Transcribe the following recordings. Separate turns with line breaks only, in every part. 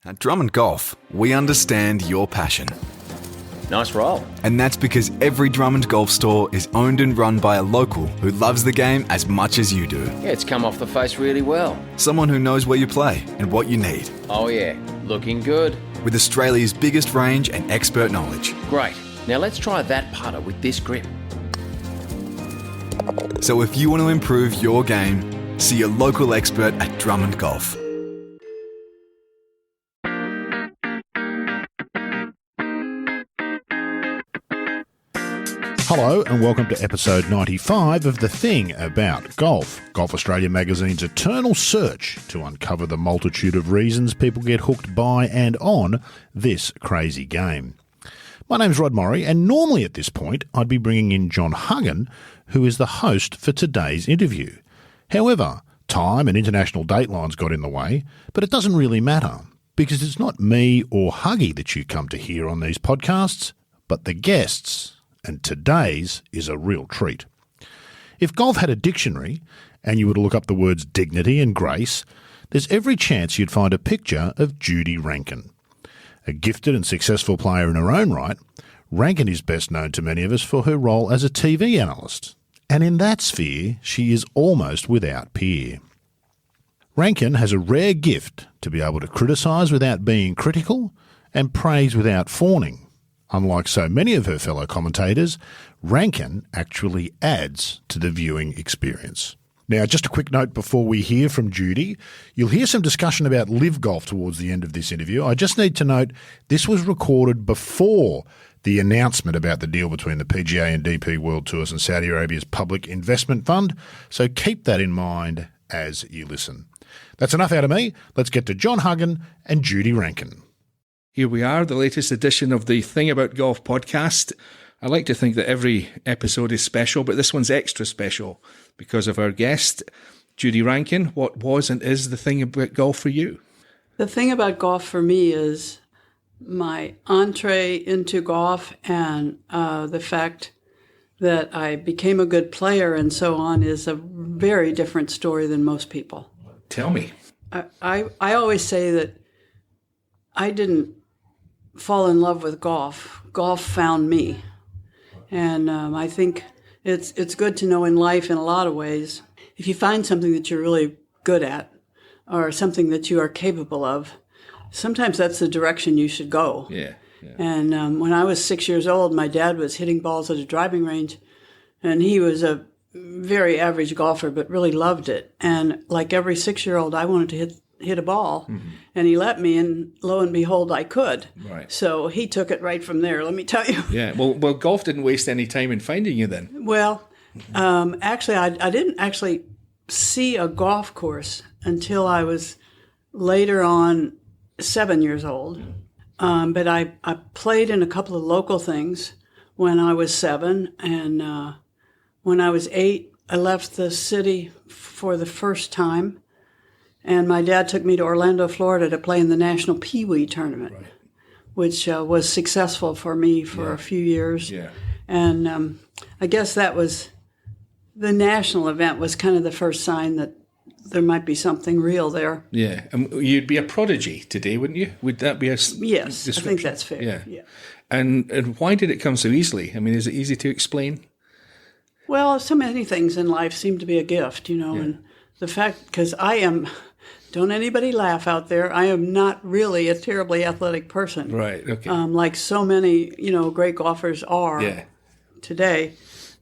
At Drummond Golf, we understand your passion.
Nice roll.
And that's because every Drummond Golf store is owned and run by a local who loves the game as much as you do.
Yeah, it's come off the face really well.
Someone who knows where you play and what you need.
Oh yeah, looking good.
With Australia's biggest range and expert knowledge.
Great. Now let's try that putter with this grip.
So if you want to improve your game, see a local expert at Drummond Golf.
Hello and welcome to episode 95 of The Thing About Golf, Golf Australia magazine's eternal search to uncover the multitude of reasons people get hooked by and on this crazy game. My name's Rod Morrie, and normally at this point I'd be bringing in John Huggan, who is the host for today's interview. However, time and international datelines got in the way, but it doesn't really matter, because it's not me or Huggy that you come to hear on these podcasts, but the guests. And today's is a real treat. If golf had a dictionary and you were to look up the words dignity and grace, there's every chance you'd find a picture of Judy Rankin. A gifted and successful player in her own right, Rankin is best known to many of us for her role as a TV analyst. And in that sphere, she is almost without peer. Rankin has a rare gift to be able to criticise without being critical and praise without fawning. Unlike so many of her fellow commentators, Rankin actually adds to the viewing experience. Now, just a quick note before we hear from Judy. You'll hear some discussion about live golf towards the end of this interview. I just need to note this was recorded before the announcement about the deal between the PGA and DP World Tours and Saudi Arabia's Public Investment Fund, so keep that in mind as you listen. That's enough out of me. Let's get to John Huggan and Judy Rankin.
Here we are, the latest edition of the Thing About Golf podcast. I like to think that every episode is special, but this one's extra special because of our guest, Judy Rankin. What was and is the thing about golf for you?
The thing about golf for me is my entree into golf and the fact that I became a good player and so on is a very different story than most people.
Tell me.
I always say that I didn't fall in love with golf. Golf found me. And I think it's good to know in life in a lot of ways, if you find something that you're really good at or something that you are capable of, sometimes that's the direction you should go.
Yeah.
And when I was 6 years old, my dad was hitting balls at a driving range, and he was a very average golfer, but really loved it. And like every 6-year-old, I wanted to hit a ball, and he let me, and lo and behold, I could.
Right.
So he took it right from there, let me tell you.
Yeah. Well, golf didn't waste any time in finding you then.
Well, actually, I didn't actually see a golf course until I was later on 7 years old. But I played in a couple of local things when I was 7, and when I was 8, I left the city for the first time. And my dad took me to Orlando, Florida to play in the National Pee Wee Tournament, right, which was successful for me for a few years.
Yeah.
And I guess that was, the national event was kind of the first sign that there might be something real there.
Yeah. And you'd be a prodigy today, wouldn't you? Would that be a
Yes,
description?
I think that's fair.
Yeah. And why did it come so easily? I mean, is it easy to explain?
Well, so many things in life seem to be a gift, and the fact, because I am... Don't anybody laugh out there. I am not really a terribly athletic person.
Right, okay.
Like so many, great golfers are today.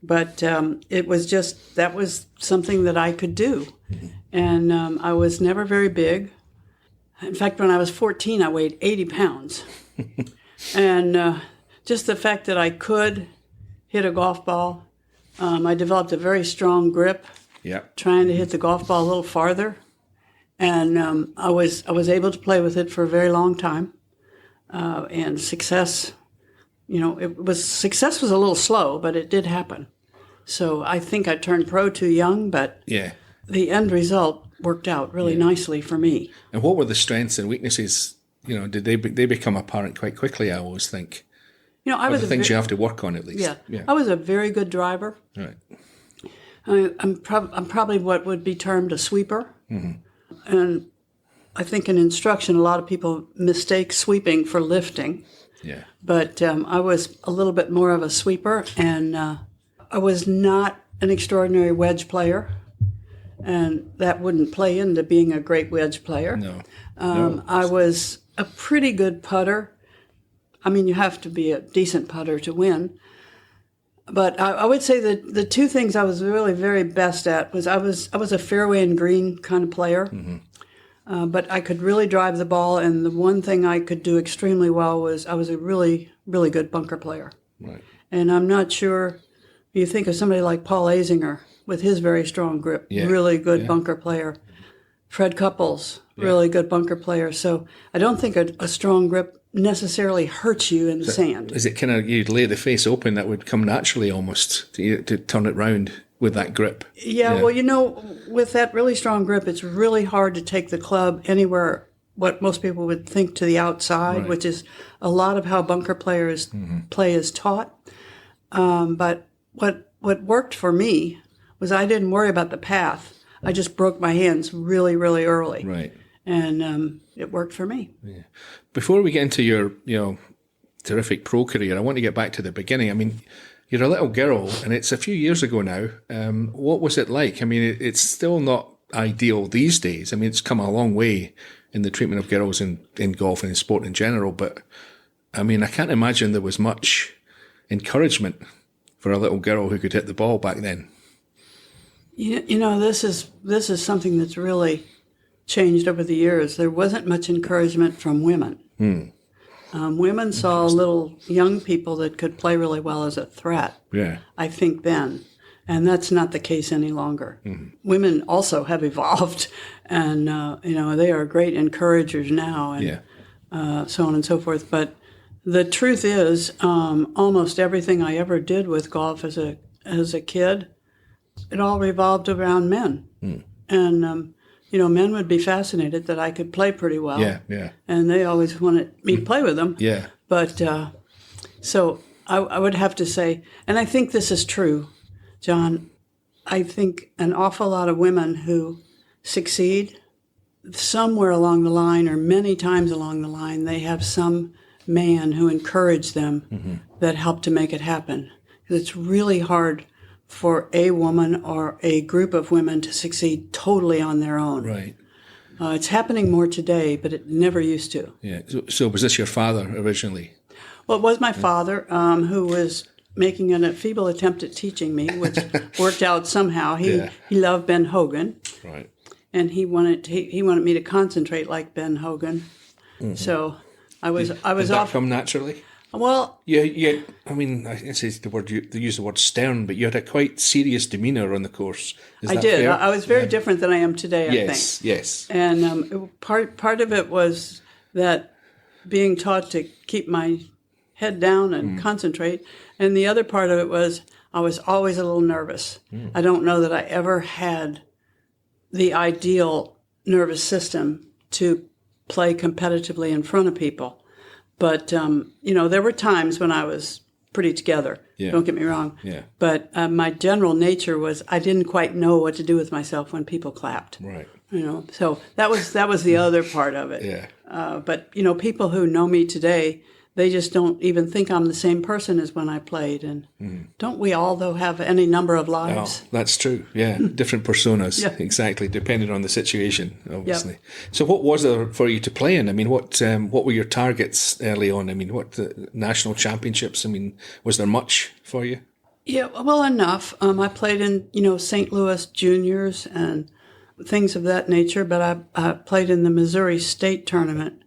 But it was just, that was something that I could do. And I was never very big. In fact, when I was 14, I weighed 80 pounds. And just the fact that I could hit a golf ball, I developed a very strong grip, trying to hit the golf ball a little farther. And I was able to play with it for a very long time, and success was a little slow, but it did happen. So I think I turned pro too young, but the end result worked out really nicely for me.
And what were the strengths and weaknesses? Did they become apparent quite quickly? I always think.
I was
the things you have to work on at least.
Yeah. I was a very good driver.
Right.
I'm probably what would be termed a sweeper. Mm-hmm. And I think in instruction, a lot of people mistake sweeping for lifting.
Yeah.
But I was a little bit more of a sweeper, and I was not an extraordinary wedge player, and that wouldn't play into being a great wedge player.
No.
I was a pretty good putter. I mean, you have to be a decent putter to win. But I would say that the two things I was really very best at was I was a fairway and green kind of player. Mm-hmm. But I could really drive the ball, and the one thing I could do extremely well was I was a really, really good bunker player.
Right.
And I'm not sure, you think of somebody like Paul Azinger with his very strong grip, really good bunker player. Fred Couples, really good bunker player. So I don't think a strong grip necessarily hurts you in the sand.
Is it kind of, you'd lay the face open, that would come naturally almost to turn it round with that grip?
Yeah, well, with that really strong grip, it's really hard to take the club anywhere, what most people would think, to the outside, which is a lot of how bunker players play is taught. But what worked for me was I didn't worry about the path. I just broke my hands really, really early.
Right.
And it worked for me.
Yeah. Before we get into your, terrific pro career, I want to get back to the beginning. I mean, you're a little girl, and it's a few years ago now. What was it like? I mean, it's still not ideal these days. I mean, it's come a long way in the treatment of girls in golf and in sport in general. But, I mean, I can't imagine there was much encouragement for a little girl who could hit the ball back then.
This is something that's really changed over the years. There wasn't much encouragement from women. Women saw little young people that could play really well as a threat, I think then. And that's not the case any longer. Mm-hmm. Women also have evolved, and, they are great encouragers now, and so on and so forth. But the truth is, almost everything I ever did with golf as a kid, it all revolved around men. And, men would be fascinated that I could play pretty well. Yeah. And they always wanted me to play with them.
Yeah.
But so I would have to say, and I think this is true, John, I think an awful lot of women who succeed, somewhere along the line or many times along the line, they have some man who encouraged them that helped to make it happen. Because it's really hard for a woman or a group of women to succeed totally on their own. Right. It's happening more today, but it never used to.
Yeah. So was this your father originally?
Well, it was my father who was making a feeble attempt at teaching me, which worked out somehow. He loved Ben Hogan. Right. And he wanted me to concentrate like Ben Hogan. Mm-hmm. So I was
Did that come naturally?
Well,
yeah. I mean, I say they use the word stern, but you had a quite serious demeanour on the course.
I did. Fair? I was very different than I am today, I think.
Yes.
And part of it was that being taught to keep my head down and concentrate, and the other part of it was I was always a little nervous. I don't know that I ever had the ideal nervous system to play competitively in front of people. But, there were times when I was pretty together. Yeah. Don't get me wrong. Yeah. But my general nature was I didn't quite know what to do with myself when people clapped. Right. So that was the other part of it. Yeah. But, people who know me today, they just don't even think I'm the same person as when I played. And don't we all, though, have any number of lives?
Oh, that's true. Yeah, different personas, exactly, depending on the situation, obviously. Yep. So what was there for you to play in? I mean, what were your targets early on? I mean, what national championships? I mean, was there much for you?
Yeah, well, enough. I played in, St. Louis juniors and things of that nature, but I played in the Missouri State Tournament.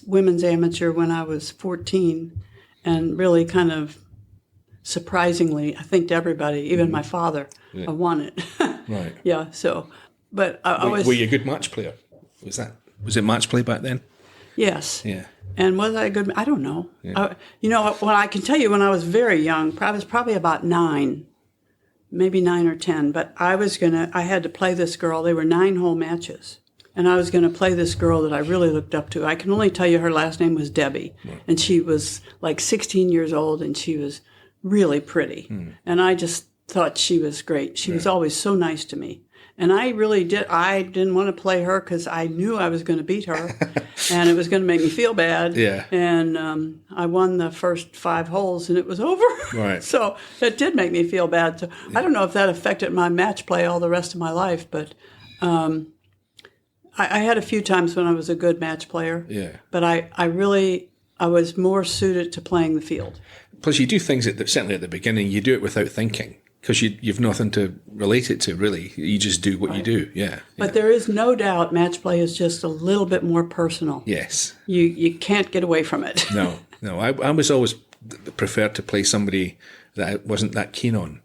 Women's amateur when I was 14, and really kind of surprisingly, I think to everybody, even my father, I won it. Right. Yeah. So, but I was.
Were you a good match player? Was it match play back then?
Yes.
Yeah.
And was I a good? I don't know. Yeah. When I can tell you, when I was very young, I was probably about 9, maybe 9 or 10. But I had to play this girl. They were 9-hole matches. And I was going to play this girl that I really looked up to. I can only tell you her last name was Debbie. Right. And she was like 16 years old, and she was really pretty. And I just thought she was great. She was always so nice to me. And I really did. I didn't want to play her because I knew I was going to beat her, and it was going to make me feel bad.
Yeah.
And I won the first 5 holes, and it was over.
Right.
So it did make me feel bad. So I don't know if that affected my match play all the rest of my life, but I had a few times when I was a good match player.
Yeah.
But I was more suited to playing the field.
Plus, you do things certainly at the beginning, you do it without thinking. Because you've nothing to relate it to, really. You just do what you do, yeah.
But there is no doubt match play is just a little bit more personal.
Yes.
You can't get away from it.
No. I was always preferred to play somebody that I wasn't that keen on.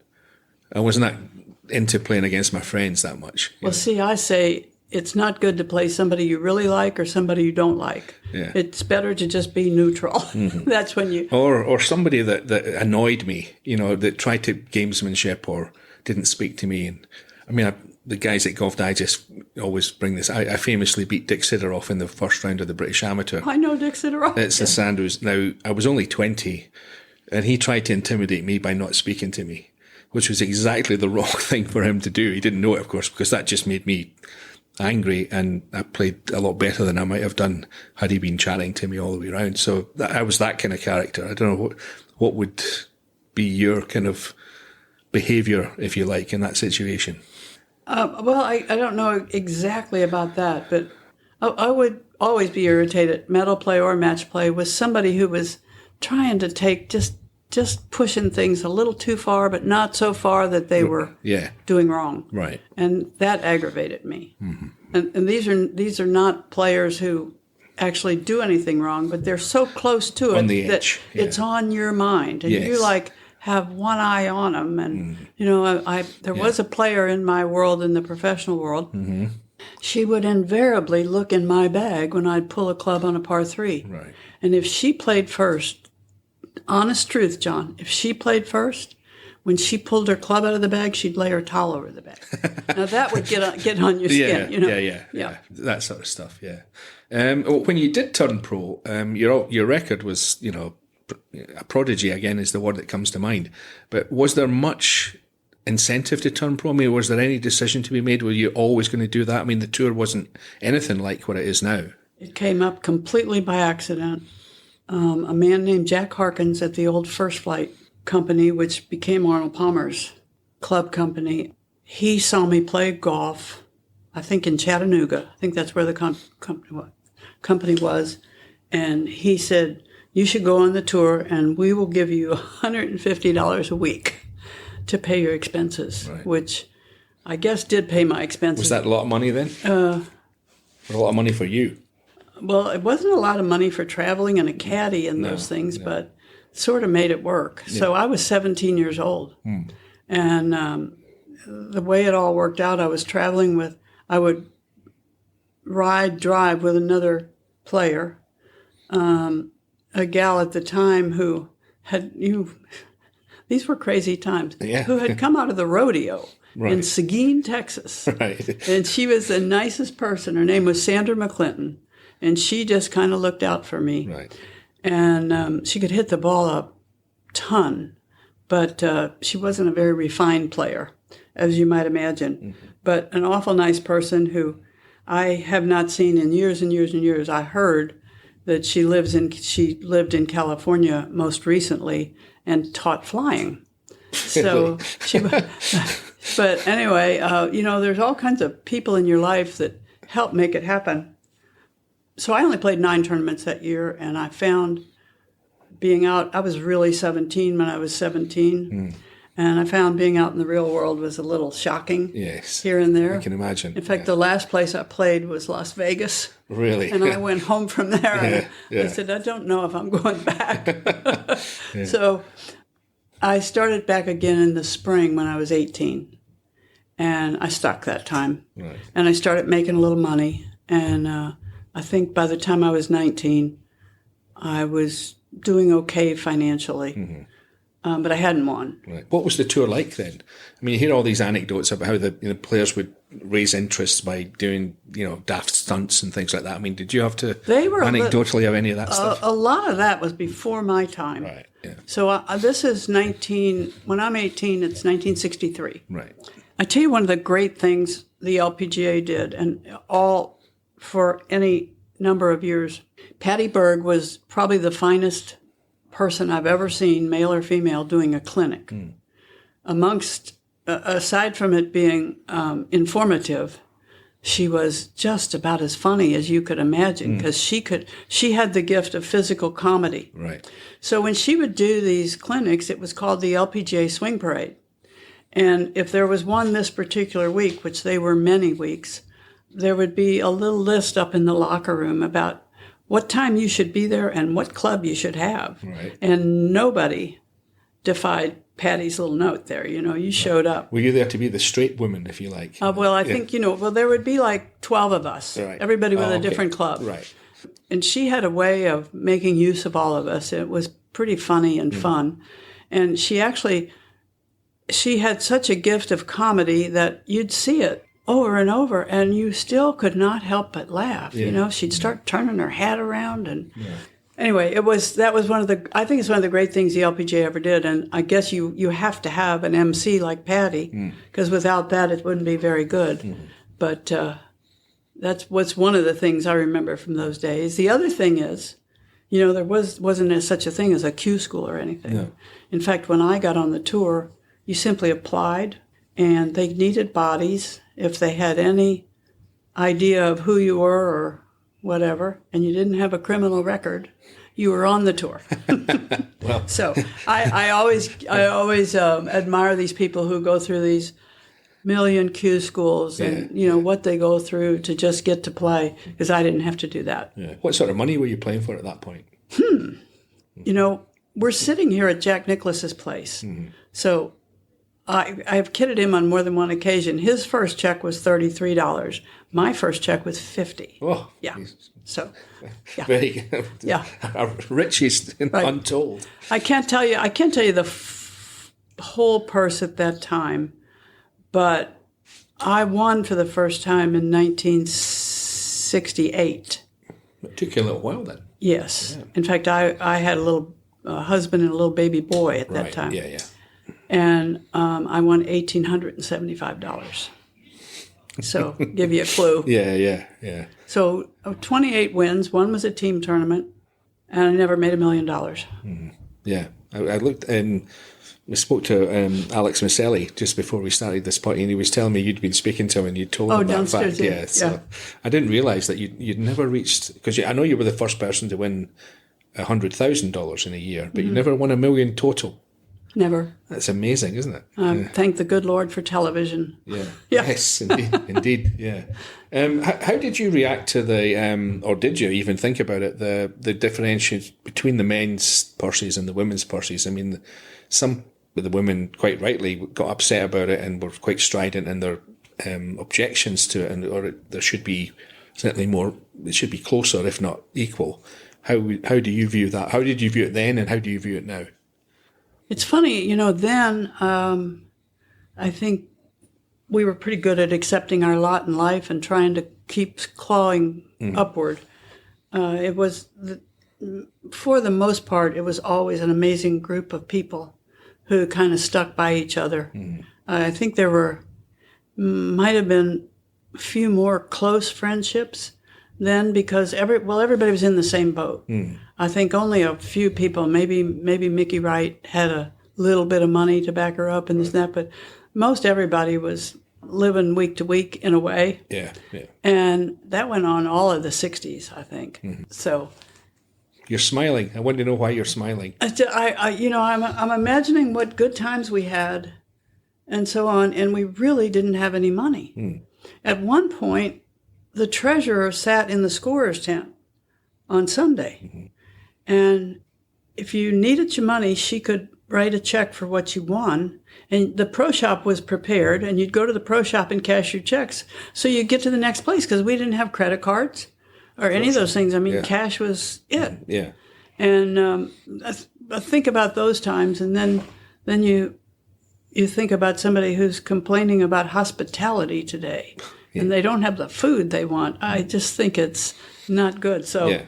I wasn't that into playing against my friends that much.
Well, see, I say it's not good to play somebody you really like or somebody you don't like.
Yeah.
It's better to just be neutral. Mm-hmm. That's when you...
Or somebody that annoyed me, that tried to gamesmanship or didn't speak to me. And I mean, the guys at Golf Digest always bring this. I famously beat Dick Sidoroff in the first round of the British Amateur.
I know Dick Sidoroff.
It's the Sandhurst. Now, I was only 20, and he tried to intimidate me by not speaking to me, which was exactly the wrong thing for him to do. He didn't know it, of course, because that just made me angry, and I played a lot better than I might have done had he been chatting to me all the way around. So I was that kind of character. I don't know what would be your kind of behaviour, if you like, in that situation.
Well, I don't know exactly about that, but I would always be irritated, medal play or match play, with somebody who was trying to take just pushing things a little too far, but not so far that they were doing wrong.
Right.
And that aggravated me. Mm-hmm. And these are not players who actually do anything wrong, but they're so close to
on
it
the
that
edge.
It's on your mind. And you have one eye on them. And, there was a player in my world, in the professional world. Mm-hmm. She would invariably look in my bag when I'd pull a club on a par 3.
Right.
And if she played first, honest truth, John, if she played first, when she pulled her club out of the bag, she'd lay her towel over the bag. Now that would get on your skin,
Yeah. That sort of stuff, yeah. When you did turn pro, your record was, a prodigy, again, is the word that comes to mind. But was there much incentive to turn pro? I mean, was there any decision to be made? Were you always going to do that? I mean, the tour wasn't anything like what it is now.
It came up completely by accident. A man named Jack Harkins at the old First Flight company, which became Arnold Palmer's club company, he saw me play golf, I think in Chattanooga. I think that's where the company was. And he said, you should go on the tour and we will give you $150 a week to pay your expenses, which I guess did pay my expenses.
Was that a lot of money then? A lot of money for you?
Well, it wasn't a lot of money for traveling and a caddy and those things, but sort of made it work. Yeah. So I was 17 years old. And the way it all worked out, I was traveling I would drive with another player, a gal at the time who had, these were crazy times, who had come out of the rodeo in Seguin, Texas. Right. And she was the nicest person. Her name was Sandra McClinton. And she just kind of looked out for me. Right. And she could hit the ball a ton, but she wasn't a very refined player, as you might imagine. Mm-hmm. But an awful nice person who I have not seen in years and years and years. I heard that she lived in California most recently and taught flying. So but anyway, there's all kinds of people in your life that help make it happen. So I only played 9 tournaments that year, and I found being out, I was really 17 when I was 17, and I found being out in the real world was a little shocking here and there.
I can imagine.
In fact, the last place I played was Las Vegas.
Really?
And I went home from there, and I said, I don't know if I'm going back. So I started back again in the spring when I was 18, and I stuck that time. Right. And I started making a little money, and I think by the time I was 19, I was doing okay financially, but I hadn't won.
Right. What was the tour like then? I mean, you hear all these anecdotes about how the players would raise interest by doing, daft stunts and things like that. I mean, did you have to anecdotally have any of that stuff?
A lot of that was before my time.
Right. Yeah.
So this is when I'm 18, it's 1963.
Right.
I tell you, one of the great things the LPGA did, and all for any number of years. Patty Berg was probably the finest person I've ever seen, male or female, doing a clinic. Aside from it being informative, she was just about as funny as you could imagine, because she had the gift of physical comedy.
Right.
So when she would do these clinics, it was called the LPGA Swing Parade. And if there was one this particular week, which they were many weeks, there would be a little list up in the locker room about what time you should be there and what club you should have.
Right.
And nobody defied Patty's little note there. You showed up.
Were you there to be the straight woman, if you like?
Well, I think, there would be like 12 of us,
right.
Everybody with a different club.
Right.
And she had a way of making use of all of us. It was pretty funny and fun. And she had such a gift of comedy that you'd see it over and over, and you still could not help but laugh. She'd start turning her hat around, and anyway, I think it's one of the great things the LPGA ever did. And I guess you have to have an MC like Patty, because without that it wouldn't be very good. But that's what's one of the things I remember from those days. The other thing is, there wasn't such a thing as a Q school or anything.
No.
In fact, when I got on the tour, you simply applied, and they needed bodies. If they had any idea of who you were or whatever, and you didn't have a criminal record, you were on the tour.
Well.
So I always admire these people who go through these million Q schools and what they go through to just get to play, because I didn't have to do that.
Yeah. What sort of money were you playing for at that point?
We're sitting here at Jack Nicklaus's place. So I've kidded him on more than one occasion. His first check was $33. My first check was $50.
Oh,
yeah. So, yeah.
Very
yeah.
Richest untold.
I can't tell you the whole purse at that time, but I won for the first time in 1968.
It took you a little while then.
Yes. Yeah. In fact, I had a little husband and a little baby boy at that time.
Yeah.
And I won $1,875. So, give you a clue.
Yeah.
So, 28 wins. One was a team tournament, and I never made $1 million.
Yeah. I looked and we spoke to Alex Maselli just before we started this party, and he was telling me you'd been speaking to him and you'd told him that fact. Yeah. So I didn't realise that you'd never reached, because I know you were the first person to win $100,000 in a year, but you never won $1 million total.
Never.
That's amazing, isn't it?
Thank the good Lord for television.
Yeah. Yes, indeed. Yeah. How did you react to or did you even think about it, the differentiation between the men's purses and the women's purses? I mean, some of the women, quite rightly, got upset about it and were quite strident in their objections to it, or there should be certainly more. It should be closer, if not equal. How do you view that? How did you view it then, and how do you view it now?
It's funny, then I think we were pretty good at accepting our lot in life and trying to keep clawing upward. It was, for the most part, it was always an amazing group of people who kind of stuck by each other. I think there might have been a few more close friendships then, because everybody was in the same boat. I think only a few people, maybe Mickey Wright had a little bit of money to back her up and this and that, but most everybody was living week to week in a way.
Yeah.
And that went on all of the 60s, I think. So
you're smiling. I want to know why you're smiling.
I'm imagining what good times we had and so on, and we really didn't have any money. At one point, the treasurer sat in the scorer's tent on Sunday. And if you needed your money, she could write a check for what you won. And the pro shop was prepared, and you'd go to the pro shop and cash your checks. So you'd get to the next place, because we didn't have credit cards or any of those things. I mean, cash was it.
Yeah.
And I think about those times, and then you think about somebody who's complaining about hospitality today. And they don't have the food they want. I just think it's not good. So,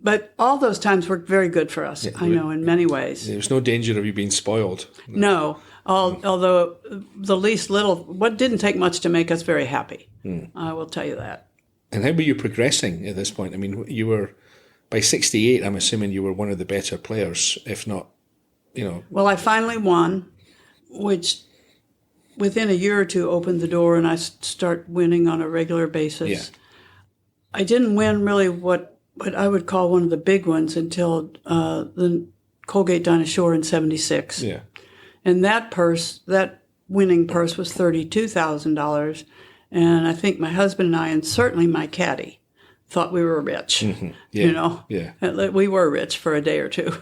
but all those times worked very good for us. I know, in many ways.
There was no danger of you being spoiled.
No. Although the least little, what didn't take much to make us very happy. I will tell you that.
And how were you progressing at this point? I mean, you were, by 68, I'm assuming you were one of the better players, if not,
Well, I finally won, which within a year or two opened the door, and I start winning on a regular basis.
Yeah.
I didn't win really what I would call one of the big ones until the Colgate Dinah Shore in 76.
Yeah.
And that winning purse was $32,000. And I think my husband and I, and certainly my caddy, thought we were rich.
Yeah. Yeah.
We were rich for a day or two.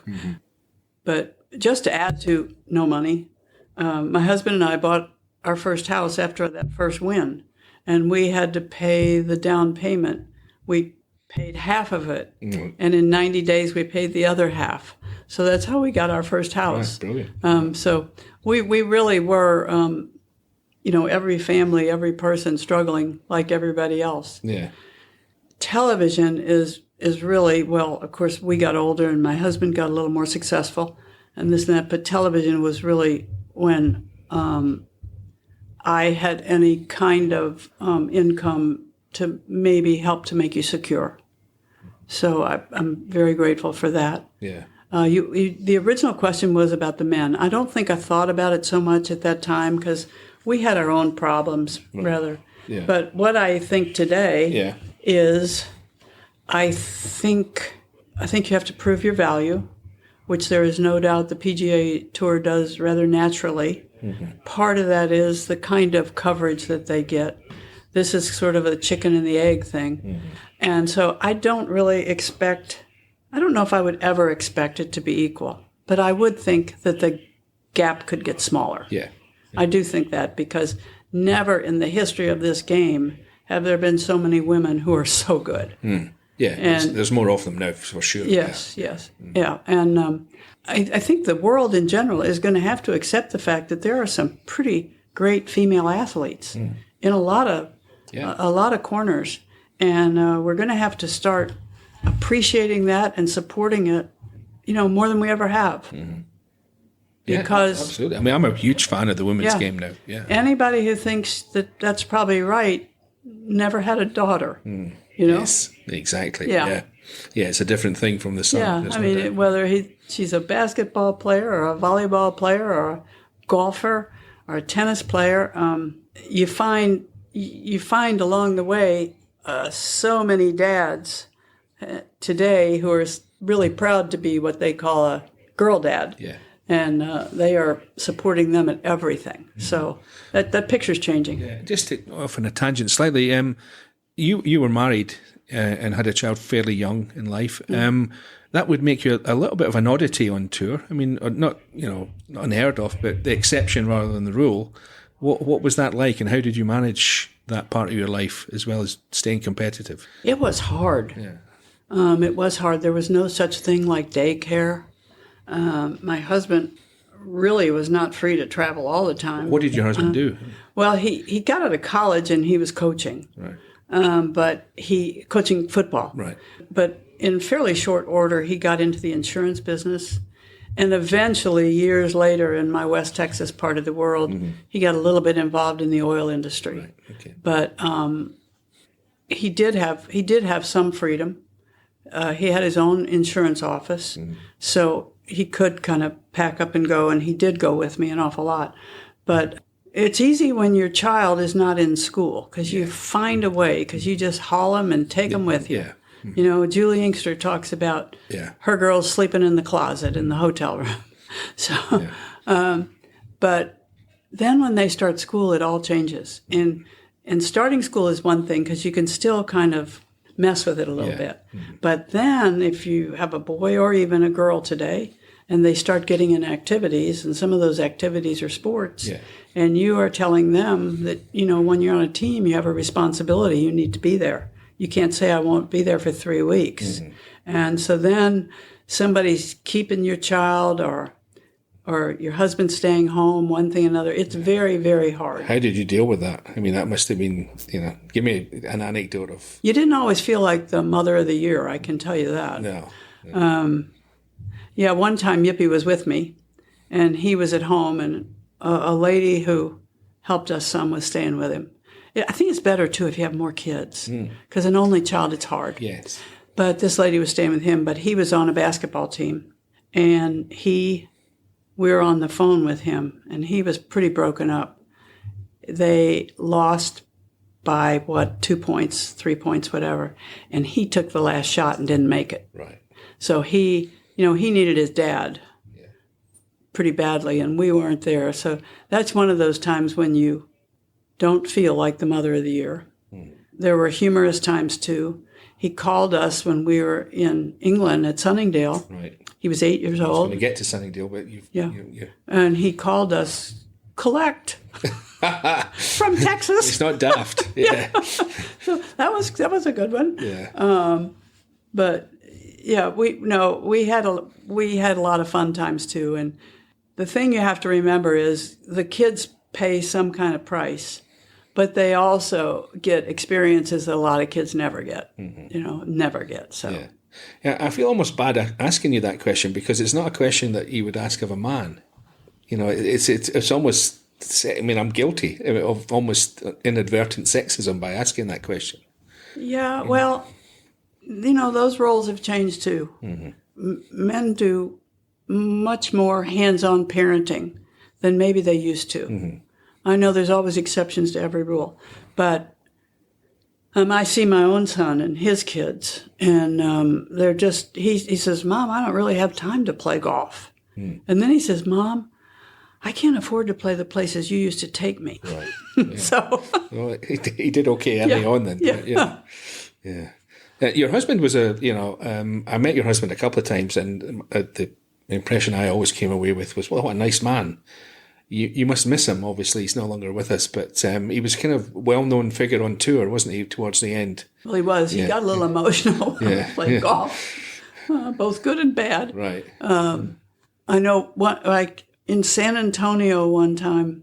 But just to add to no money, my husband and I bought our first house after that first win. And we had to pay the down payment. We paid half of it. And in 90 days, we paid the other half. So that's how we got our first house.
Brilliant.
So we really were, every family, every person struggling like everybody else.
Yeah.
Television is really, well, of course, we got older and my husband got a little more successful and this and that, but television was really when I had any kind of income to maybe help to make you secure. So I'm very grateful for that.
Yeah.
The original question was about the men. I don't think I thought about it so much at that time because we had our own problems, rather.
Yeah.
But what I think today is I think you have to prove your value, which there is no doubt the PGA Tour does rather naturally. Part of that is the kind of coverage that they get. This is sort of a chicken and the egg thing. And so I don't really expect, I don't know if I would ever expect it to be equal, but I would think that the gap could get smaller.
Yeah.
I do think that because never in the history of this game have there been so many women who are so good.
Yeah,
And
there's more of them now for sure.
yes. And I think the world in general is going to have to accept the fact that there are some pretty great female athletes in a lot of corners, and we're going to have to start appreciating that and supporting it, more than we ever have. Because
absolutely. I mean, I'm a huge fan of the women's game now. Yeah.
Anybody who thinks that that's probably right never had a daughter.
Yes, exactly. Yeah. Yeah, it's a different thing from the son.
Yeah, I mean, whether she's a basketball player or a volleyball player or a golfer or a tennis player, you find along the way so many dads today who are really proud to be what they call a girl dad.
Yeah.
And they are supporting them at everything. So that picture's changing.
Yeah. Just to off on a tangent slightly, you were married and had a child fairly young in life. That would make you a little bit of an oddity on tour. I mean, not unheard of, but the exception rather than the rule. What was that like, and how did you manage that part of your life as well as staying competitive?
It was hard.
Yeah.
It was hard. There was no such thing like daycare. My husband really was not free to travel all the time.
What did your husband do?
Well, he got out of college and he was coaching.
Right.
But coaching football.
Right.
But in fairly short order, he got into the insurance business. And eventually, years later, in my West Texas part of the world, he got a little bit involved in the oil industry.
Right. Okay.
But he did have some freedom. He had his own insurance office, so he could kind of pack up and go, and he did go with me an awful lot. But it's easy when your child is not in school because you find a way, because you just haul them and take them with you.
Yeah.
Julie Inkster talks about her girls sleeping in the closet in the hotel room. So, but then when they start school, it all changes. And starting school is one thing because you can still kind of mess with it a little bit. But then if you have a boy or even a girl today, and they start getting in activities, and some of those activities are sports, and you are telling them that, when you're on a team, you have a responsibility. You need to be there. You can't say, I won't be there for 3 weeks. And so then somebody's keeping your child or your husband staying home, one thing or another. It's very, very hard.
How did you deal with that? I mean, that must have been, give me an anecdote of...
You didn't always feel like the mother of the year, I can tell you that.
No.
One time Yippee was with me, and he was at home, and a lady who helped us some with staying with him. I think it's better, too, if you have more kids, because an only child, it's hard.
Yes.
But this lady was staying with him, but he was on a basketball team, and we were on the phone with him, and he was pretty broken up. They lost by, 2 points, 3 points, whatever, and he took the last shot and didn't make it.
Right.
So he needed his dad pretty badly, and we weren't there. So that's one of those times when you don't feel like the mother of the year. There were humorous times, too. He called us when we were in England at Sunningdale.
Right.
He was 8 years
I was
old.
going to get to Sunningdale, but
And he called us, collect, from Texas.
It's not daft. Yeah.
So that was a good one.
Yeah.
But yeah, we had a lot of fun times too. And the thing you have to remember is the kids pay some kind of price, but they also get experiences that a lot of kids never get. Never get. So.
Yeah, I feel almost bad asking you that question because it's not a question that you would ask of a man. It's almost. I mean, I'm guilty of almost inadvertent sexism by asking that question.
Yeah, well, those roles have changed too. Men do much more hands-on parenting than maybe they used to. I know there's always exceptions to every rule, but I see my own son and his kids, and they're just, he says, Mom, I don't really have time to play golf. And then he says, Mom, I can't afford to play the places you used to take me.
Right. Yeah.
So
well, he did okay early on then. Yeah. Your husband was I met your husband a couple of times, and the impression I always came away with was, well, what a nice man. You must miss him. Obviously, he's no longer with us, but he was kind of well-known figure on tour, wasn't he, towards the end?
Well, he was. He got a little emotional playing golf, both good and bad.
Right.
I know, in San Antonio one time,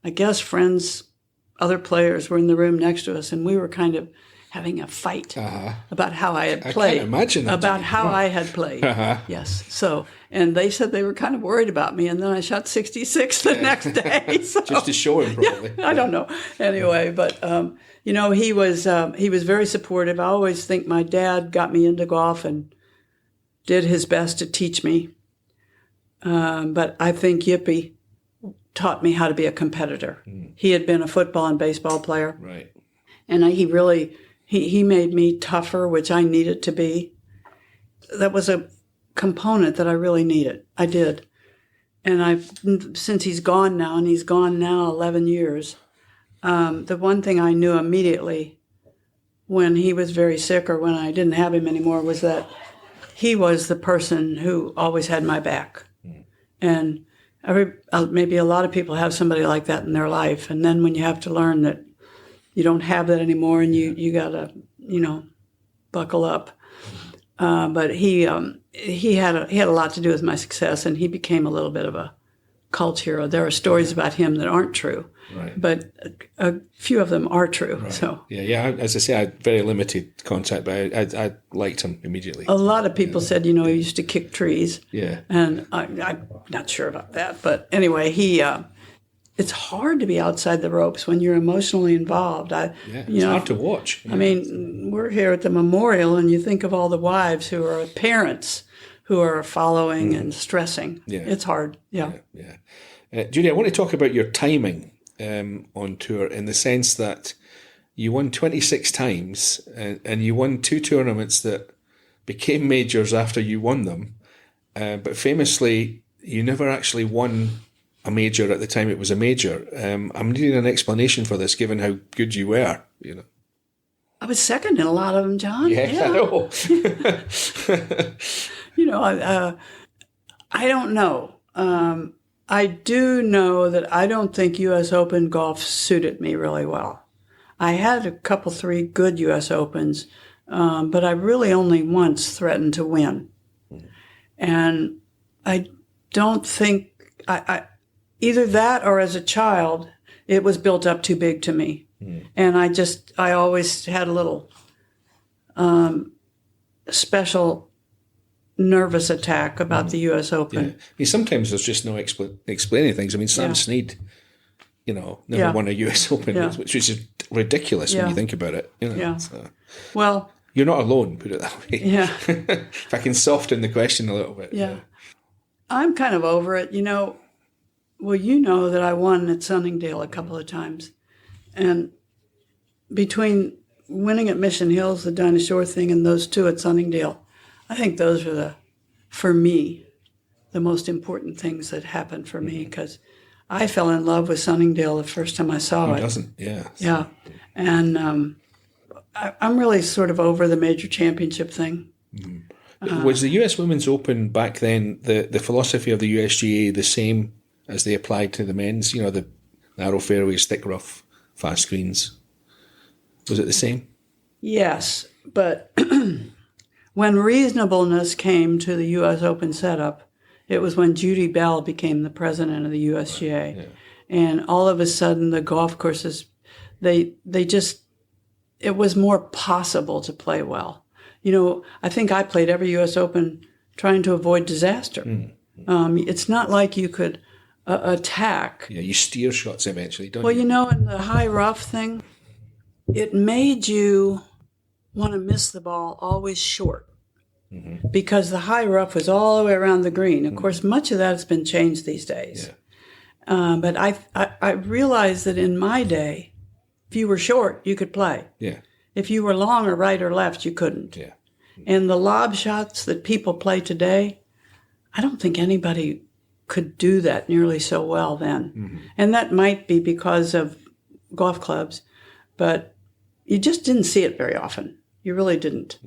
I guess other players were in the room next to us, and we were kind of having a fight about how I had played.
I can't imagine that.
About how I had played. Yes. So, and they said they were kind of worried about me, and then I shot 66 the next day. So,
just to show him, probably.
I don't know. Anyway, but he was very supportive. I always think my dad got me into golf and did his best to teach me. But I think Yippee taught me how to be a competitor. He had been a football and baseball player.
Right.
And he really, he made me tougher, which I needed to be. That was a component that I really needed. I did. And since he's gone now, and he's gone now 11 years, the one thing I knew immediately when he was very sick or when I didn't have him anymore was that he was the person who always had my back. And maybe a lot of people have somebody like that in their life. And then when you have to learn that you don't have that anymore and you got to, buckle up. But he had a lot to do with my success, and he became a little bit of a cult hero. There are stories about him that aren't true, but a few of them are true. Right. So
as I say, I had very limited contact, but I liked him immediately.
A lot of people said, he used to kick trees.
Yeah,
and I'm not sure about that, but anyway, it's hard to be outside the ropes when you're emotionally involved.
It's hard to watch.
I mean, we're here at the memorial, and you think of all the wives who are parents who are following and stressing. Yeah. It's hard. Yeah.
Judy, I want to talk about your timing on tour in the sense that you won 26 times and you won 2 tournaments that became majors after you won them. But famously, you never actually won a major at the time it was a major. I'm needing an explanation for this, given how good you were.
I was second in a lot of them, John.
Yeah. I know.
I don't know. I do know that I don't think U.S. Open golf suited me really well. I had a couple, 3 good U.S. Opens, but I really only once threatened to win. And I don't think I either that or as a child, it was built up too big to me. And I always had a little special nervous attack about the U.S. Open.
Yeah. I mean, sometimes there's just no explaining things. I mean, Sam Snead, never won a U.S. Open, which is ridiculous when you think about it. So.
Well,
you're not alone, put it that way.
Yeah.
If I can soften the question a little bit.
Yeah. I'm kind of over it. Well, you know that I won at Sunningdale a couple of times. And between winning at Mission Hills, the Dinah Shore thing, and those two at Sunningdale, I think those are for me, the most important things that happened for me, because I fell in love with Sunningdale the first time I saw it.
Who doesn't? Yeah.
Yeah. And I'm really sort of over the major championship thing.
Was the US Women's Open back then, the philosophy of the USGA the same as they applied to the men's? The narrow fairways, thick rough, fast greens. Was it the same? Yes,
but when reasonableness came to the U.S. Open setup, it was when Judy Bell became the president of the USGA. Yeah. And all of a sudden, the golf courses, they just, it was more possible to play well. I think I played every U.S. Open trying to avoid disaster. It's not like you could attack.
Yeah, you steer shots eventually, don't you?
Well, in the high rough thing, it made you want to miss the ball always short, because the high rough was all the way around the green. Of course, much of that has been changed these days. Yeah. But I realized that in my day, if you were short, you could play.
Yeah.
If you were long or right or left, you couldn't.
Yeah.
And the lob shots that people play today, I don't think anybody could do that nearly so well then. And that might be because of golf clubs, but you just didn't see it very often. You really didn't.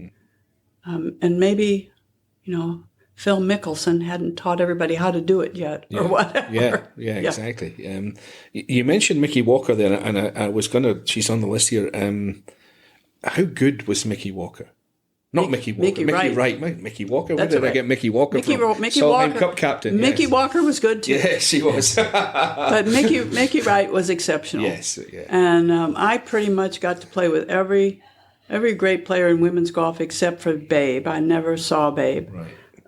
And maybe, Phil Mickelson hadn't taught everybody how to do it yet, or whatever.
Yeah, exactly. You mentioned Mickey Walker there, and I was she's on the list here. How good was Mickey Walker? Not Mickey Walker. Mickey Wright. Mickey Walker. Where did I get Mickey Walker from? Solheim Cup Captain.
Mickey Walker was good too.
Yes, he was.
But Mickey Wright was exceptional.
Yes. Yeah.
And I pretty much got to play with every great player in women's golf except for Babe. I never saw Babe.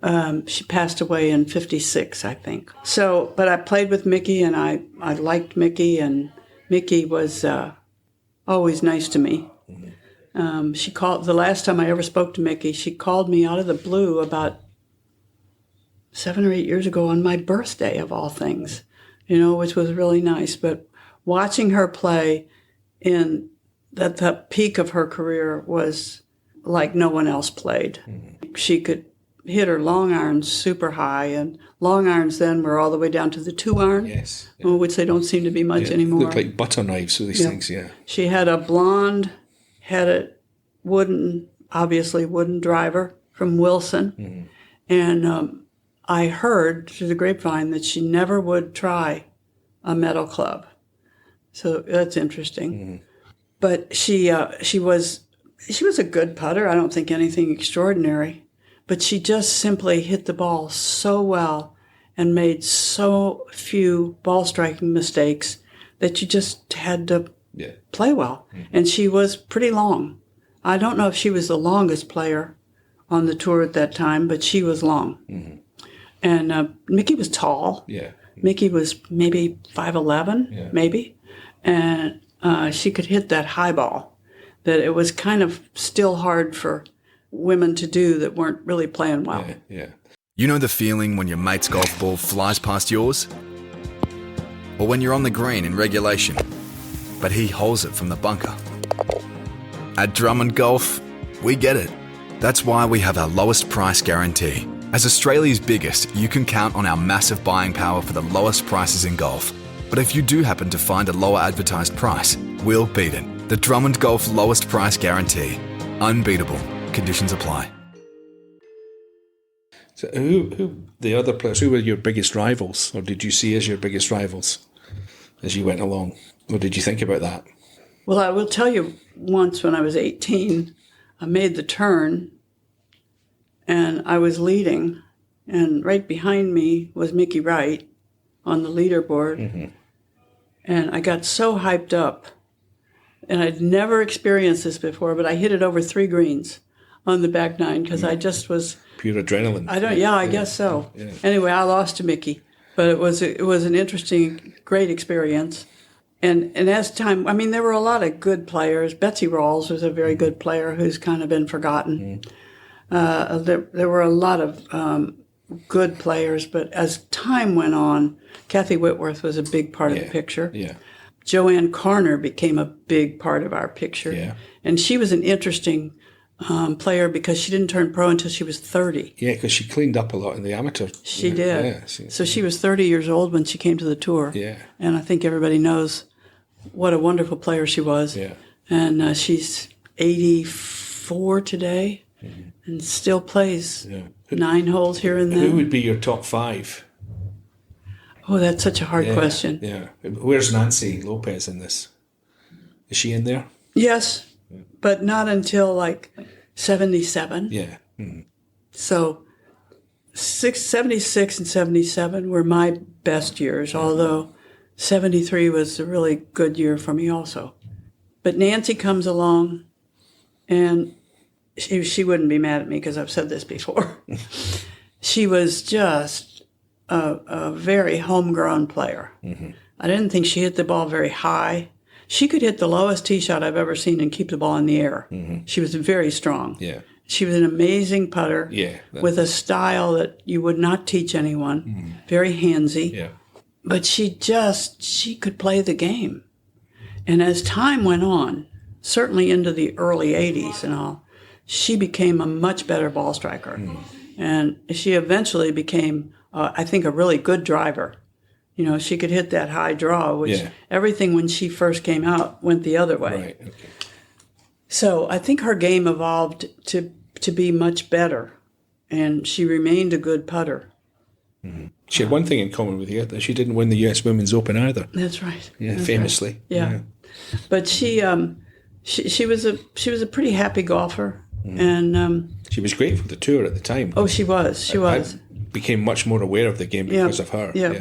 Right.
She passed away in 1956, I think. So, but I played with Mickey, and I liked Mickey, and Mickey was always nice to me. She called, the last time I ever spoke to Mickey, she called me out of the blue about 7 or 8 years ago on my birthday, of all things, which was really nice. But watching her play at the peak of her career was like no one else played. She could hit her long irons super high, and long irons then were all the way down to the 2-iron,
yes,
which they don't seem to be much anymore.
Looked like butter knives with these things, yeah.
She had a blonde-headed obviously wooden driver from Wilson, and I heard through the grapevine that she never would try a metal club. So that's interesting. But she was a good putter. I don't think anything extraordinary, but she just simply hit the ball so well and made so few ball striking mistakes that you just had to play well. And she was pretty long. I don't know if she was the longest player on the tour at that time, but she was long. And Mickey was tall.
Yeah.
Mickey was maybe 5'11", maybe. And she could hit that high ball that it was kind of still hard for women to do that weren't really playing well.
Yeah.
You know the feeling when your mate's golf ball flies past yours? Or when you're on the green in regulation, but he holds it from the bunker? At Drummond Golf, we get it. That's why we have our lowest price guarantee. As Australia's biggest, you can count on our massive buying power for the lowest prices in golf. But if you do happen to find a lower advertised price, we'll beat it. The Drummond Golf lowest price guarantee. Unbeatable. Conditions apply.
So who the other players, who were your biggest rivals, or did you see as your biggest rivals as you went along? Or did you think about that?
Well, I will tell you, once when I was 18, I made the turn, and I was leading, and right behind me was Mickey Wright on the leaderboard. And I got so hyped up, and I'd never experienced this before, but I hit it over 3 greens on the back 9 because I just was
pure adrenaline.
I guess so.
Yeah.
Anyway, I lost to Mickey, but it was an interesting, great experience. And as time, I mean, there were a lot of good players. Betsy Rawls was a very good player who's kind of been forgotten. There were a lot of good players, but as time went on, Kathy Whitworth was a big part of the picture.
Yeah.
Joanne Carner became a big part of our picture.
Yeah.
And she was an interesting player because she didn't turn pro until she was 30.
Yeah, because she cleaned up a lot in the amateur.
She did.
Yeah,
so she was 30 years old when she came to the tour.
Yeah.
And I think everybody knows what a wonderful player she was.
Yeah.
And she's 84 today and still plays 9 holes here and there.
Who would be your top 5?
Oh, that's such a hard question.
Yeah. Where's Nancy Lopez in this? Is she in there?
Yes, but not until like 77.
Yeah. Mm-hmm.
So 76 and 77 were my best years, although 73 was a really good year for me also. But Nancy comes along, and she wouldn't be mad at me because I've said this before. She was just a very homegrown player. Mm-hmm. I didn't think she hit the ball very high. She could hit the lowest tee shot I've ever seen and keep the ball in the air. Mm-hmm. She was very strong. Yeah. She was an amazing putter with a style that you would not teach anyone, very handsy. Yeah. But she could play the game. And as time went on, certainly into the early 80s and all, she became a much better ball striker. And she eventually became, I think, a really good driver. You know, she could hit that high draw, which everything when she first came out went the other way.
Right. Okay.
So I think her game evolved to be much better, and she remained a good putter.
Mm-hmm. She had one thing in common with you, that she didn't win the US Women's Open either.
That's right.
Yeah,
That's
famously.
Right. Yeah. But she was a pretty happy golfer, and
she was great for the tour at the time.
Oh, she was. I
became much more aware of the game because of her.
Yeah.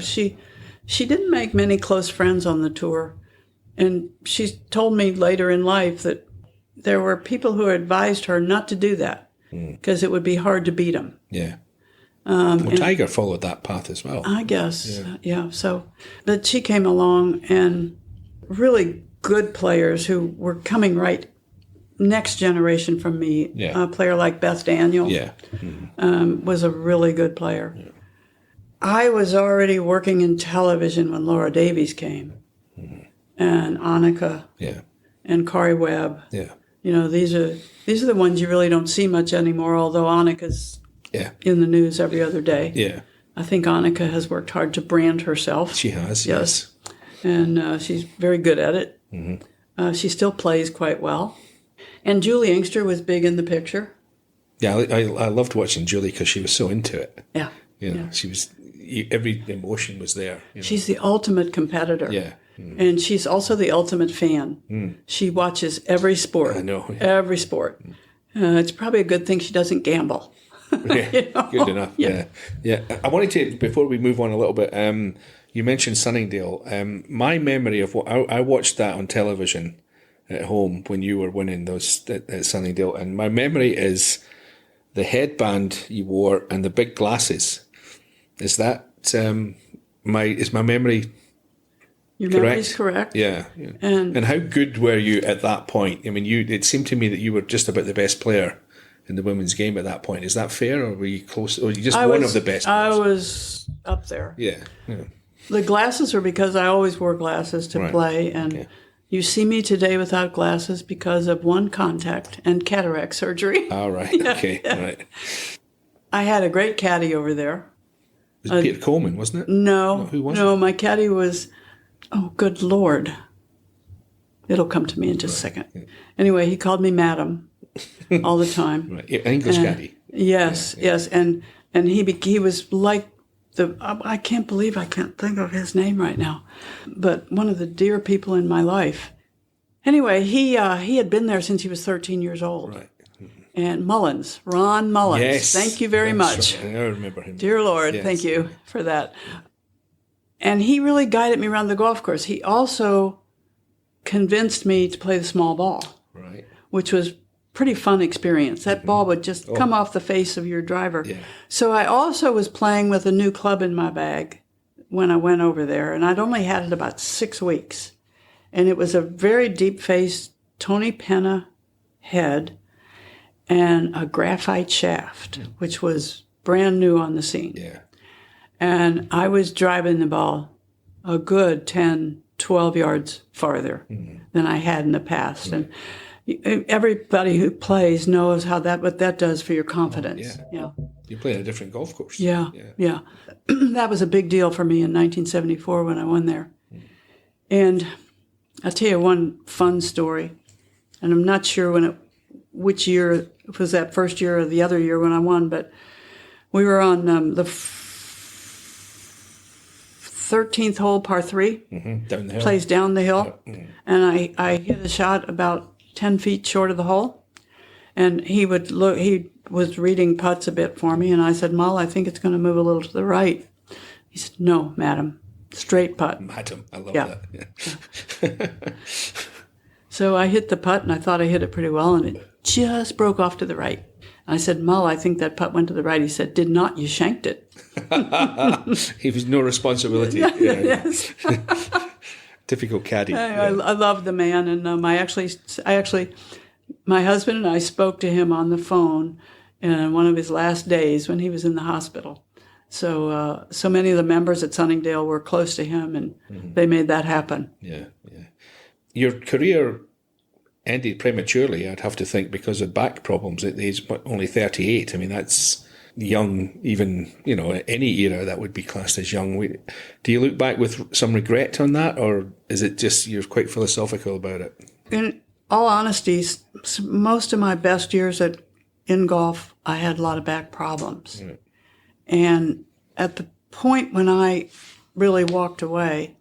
She didn't make many close friends on the tour, and she told me later in life that there were people who advised her not to do that because it would be hard to beat them.
Yeah. Tiger followed that path as well.
I guess, yeah. So, but she came along, and really good players who were coming right next generation from me. Yeah. A player like Beth Daniel was a really good player. Yeah. I was already working in television when Laura Davies came, and Annika, and Corey Webb. Yeah. You know, these are the ones you really don't see much anymore, although Annika's in the news every other day. Yeah. I think Annika has worked hard to brand herself.
She has, yes.
And she's very good at it. Mm-hmm. She still plays quite well. And Julie Inkster was big in the picture.
Yeah, I loved watching Julie because she was so into it.
Yeah.
You know, she was, every emotion was there. You know?
She's the ultimate competitor. Yeah. And she's also the ultimate fan. She watches every sport.
I know. Yeah.
Every sport. It's probably a good thing she doesn't gamble.
Yeah, you know? Good enough. Yeah. I wanted to, before we move on a little bit, you mentioned Sunningdale. My memory of what I watched that on television at home when you were winning those at Sunningdale, and my memory is the headband you wore and the big glasses. Is that my memory?
Your memory's correct.
Yeah. And how good were you at that point? I mean, it seemed to me that you were just about the best player in the women's game at that point. Is that fair, or were you close? Or were you just one of the best players?
I was up there.
Yeah.
The glasses are because I always wore glasses to play, and you see me today without glasses because of one contact and cataract surgery.
All right. Okay. All right.
I had a great caddy over there.
It was Peter Coleman, wasn't it?
No.
Who was it?
No, my caddy was... Oh, good Lord. It'll come to me in just a second. Yeah. Anyway, he called me Madam all the time.
Right. English caddy.
Yes, yes. And he was like I can't believe I can't think of his name right now, but one of the dear people in my life. Anyway, he had been there since he was 13 years old. Right. And Ron Mullins.
Yes.
Thank you very much.
Right. I remember him.
Dear Lord, thank you for that. And he really guided me around the golf course. He also convinced me to play the small ball, which was pretty fun experience. That ball would just come off the face of your driver. Yeah. So I also was playing with a new club in my bag when I went over there, and I'd only had it about 6 weeks. And it was a very deep-faced Tony Penna head and a graphite shaft, which was brand new on the scene. Yeah. And I was driving the ball a good 10, 12 yards farther than I had in the past. And everybody who plays knows what that does for your confidence. Yeah.
You play at a different golf course.
Yeah. That was a big deal for me in 1974 when I won there. And I'll tell you one fun story. And I'm not sure which year, it was that first year or the other year when I won, but we were on the 13th hole, par 3.
Down the hill.
Plays down the hill. And I hit a shot about 10 feet short of the hole. And he was reading putts a bit for me, and I said, Mull, I think it's going to move a little to the right. He said, no, madam, straight putt.
Madam, I love that. Yeah.
So I hit the putt, and I thought I hit it pretty well, and it just broke off to the right. I said, Mull, I think that putt went to the right. He said, did not, you shanked it.
He was no responsibility.
Yes.
Difficult caddy.
I love the man, and I actually, my husband and I spoke to him on the phone in one of his last days when he was in the hospital. So many of the members at Sunningdale were close to him, and they made that happen.
Yeah. Your career ended prematurely, I'd have to think, because of back problems at the age of only 38. I mean, that's young, even, any era that would be classed as young. Do you look back with some regret on that, or is it just you're quite philosophical about it?
In all honesty, most of my best years in golf, I had a lot of back problems. Yeah. And at the point when I really walked away,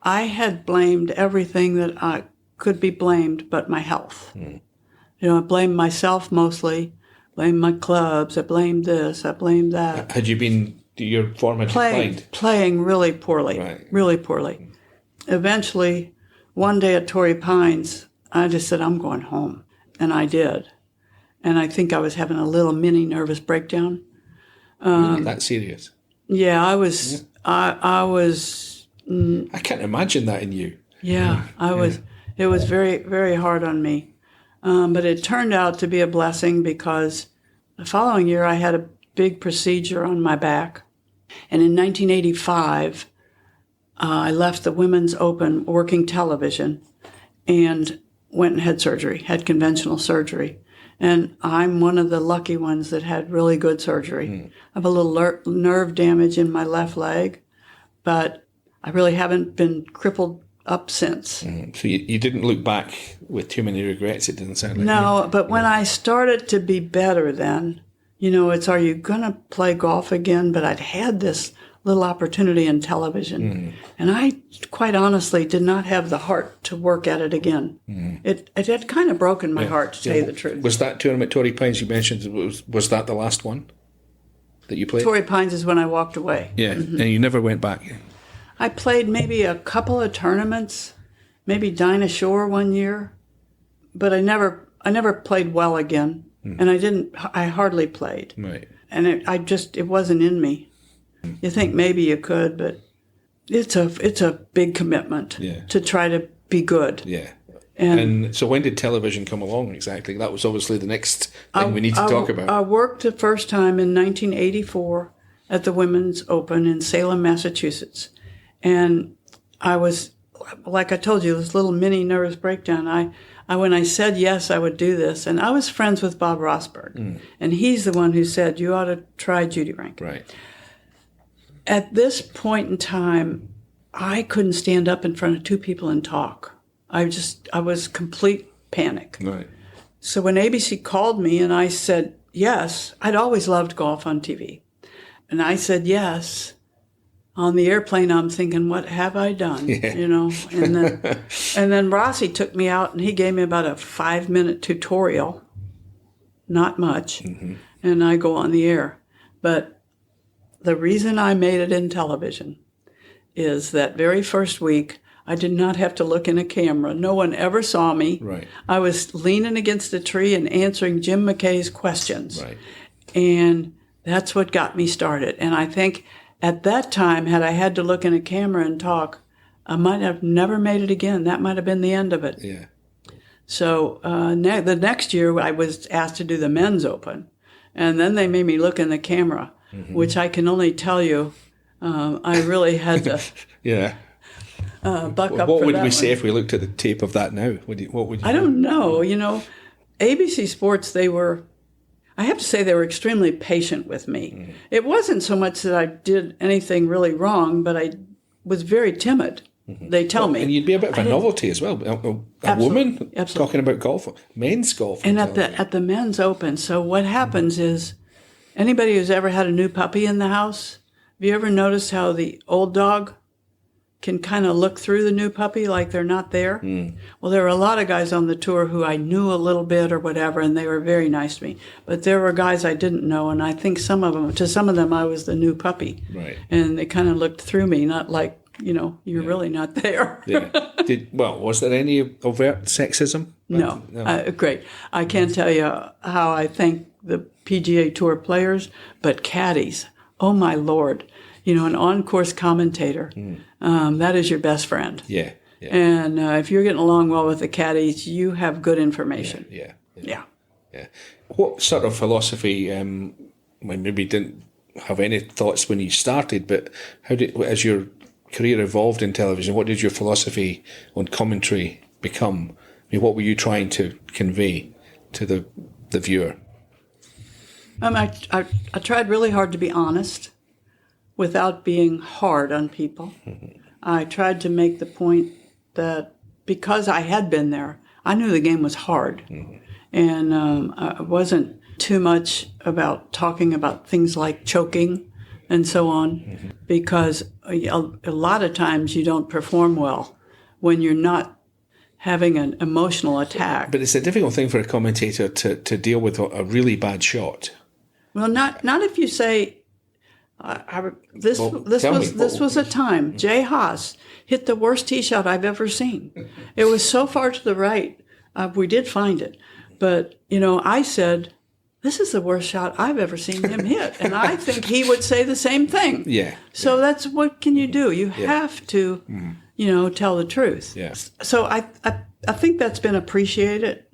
I had blamed everything that I could be blamed but my health. I blamed myself mostly, blamed my clubs, I blamed this, I blamed that.
Had you been, your form had declined?
Playing really poorly, really poorly. Eventually, one day at Torrey Pines, I just said, I'm going home. And I did. And I think I was having a little mini nervous breakdown.
Really that serious?
Yeah, I was. Yeah. I was.
I can't imagine that in you.
Yeah, I was. It was very, very hard on me. But it turned out to be a blessing because the following year I had a big procedure on my back. And in 1985, I left the Women's Open working television and went and had surgery, had conventional surgery. And I'm one of the lucky ones that had really good surgery. I have a little nerve damage in my left leg, but I really haven't been crippled up since.
So you didn't look back with too many regrets, it didn't sound like.
No, but when I started to be better then, it's, are you going to play golf again? But I'd had this little opportunity in television. And I, quite honestly, did not have the heart to work at it again. It had kind of broken my heart, to tell you the truth.
Was that tournament, Torrey Pines, you mentioned, was that the last one that you played?
Torrey Pines is when I walked away.
Yeah, and you never went back?
I played maybe a couple of tournaments, maybe Dinah Shore one year, but I never played well again, and I hardly played. Right. And it wasn't in me. You think maybe you could, but it's a big commitment to try to be good.
Yeah. And so when did television come along exactly? That was obviously the next thing we need to talk about.
I worked the first time in 1984 at the Women's Open in Salem, Massachusetts. And I was, like I told you, this little mini nervous breakdown. When I said yes, I would do this. And I was friends with Bob Rosberg. And he's the one who said, you ought to try Judy Rankin.
Right.
At this point in time, I couldn't stand up in front of two people and talk. I was complete panic.
Right.
So when ABC called me and I said yes, I'd always loved golf on TV. And I said yes. On the airplane, I'm thinking, what have I done? Yeah. And then Rossi took me out and he gave me about a 5-minute tutorial. Not much. And I go on the air. But the reason I made it in television is that very first week, I did not have to look in a camera. No one ever saw me.
Right.
I was leaning against a tree and answering Jim McKay's questions.
Right.
And that's what got me started. And I think at that time, had I had to look in a camera and talk, I might have never made it again. That might have been the end of it.
Yeah.
So the next year, I was asked to do the men's open. And then they made me look in the camera, which I can only tell you, I really had to
Yeah.
buck up
What
for
would
that
we say
one.
if we looked at the tape of that now? What would you
I don't know. ABC Sports, I have to say they were extremely patient with me. It wasn't so much that I did anything really wrong, but I was very timid. They tell me.
And you'd be a bit of a novelty as well. A woman talking about golf, men's golf.
And at the men's open. So what happens is, anybody who's ever had a new puppy in the house, have you ever noticed how the old dog can kind of look through the new puppy like they're not there? Well, there were a lot of guys on the tour who I knew a little bit or whatever, and they were very nice to me. But there were guys I didn't know, and I think to some of them I was the new puppy.
Right.
And they kind of looked through me, not like, you're really not there.
Yeah. Was there any overt sexism?
No. Great. I can't tell you how I thank the PGA Tour players, but caddies, oh my Lord, an on-course commentator, that is your best friend.
Yeah.
And if you're getting along well with the caddies, you have good information.
Yeah. What sort of philosophy, maybe didn't have any thoughts when you started, but as your career evolved in television, what did your philosophy on commentary become? I mean, what were you trying to convey to the viewer?
I tried really hard to be honest without being hard on people. I tried to make the point that because I had been there, I knew the game was hard. And I wasn't too much about talking about things like choking and so on, because a lot of times you don't perform well when you're not having an emotional attack.
But it's a difficult thing for a commentator to deal with a really bad shot.
Well, not if you say, this was a time. Jay Haas hit the worst tee shot I've ever seen. It was so far to the right. We did find it. But, I said, this is the worst shot I've ever seen him hit. And I think he would say the same thing.
Yeah.
So that's what can you do? You have to, tell the truth.
Yeah.
So I think that's been appreciated.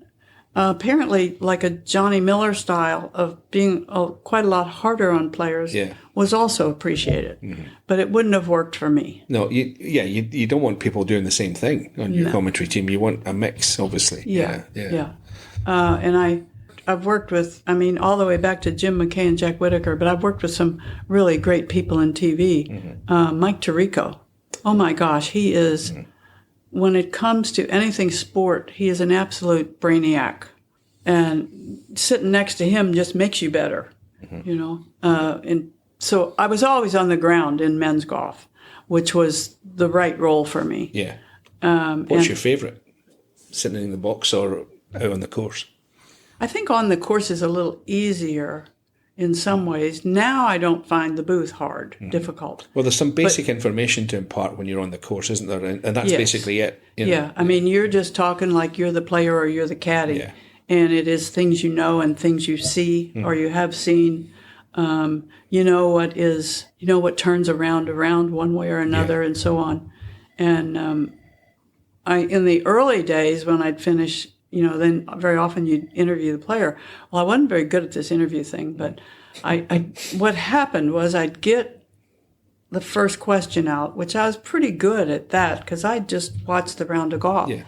Apparently, like a Johnny Miller style of being quite a lot harder on players was also appreciated. But it wouldn't have worked for me.
No, you don't want people doing the same thing on your commentary team. You want a mix, obviously.
Yeah. And I've worked with, all the way back to Jim McKay and Jack Whitaker, but I've worked with some really great people in TV. Mike Tirico. Oh my gosh, he is... When it comes to anything sport, he is an absolute brainiac. And sitting next to him just makes you better, And so I was always on the ground in men's golf, which was the right role for me.
Yeah. What's your favourite? Sitting in the box or out on the course?
I think on the course is a little easier in some ways. Now I don't find the booth hard, difficult.
Well, there's some basic information to impart when you're on the course, isn't there? And that's basically it.
You're just talking like you're the player or you're the caddy.
Yeah.
And it is things you know and things you see or you have seen. What turns around one way or another and so on. And in the early days when I'd finish, then very often you'd interview the player. Well, I wasn't very good at this interview thing, but what happened was I'd get the first question out, which I was pretty good at that because I just watched the round of golf.
Yeah.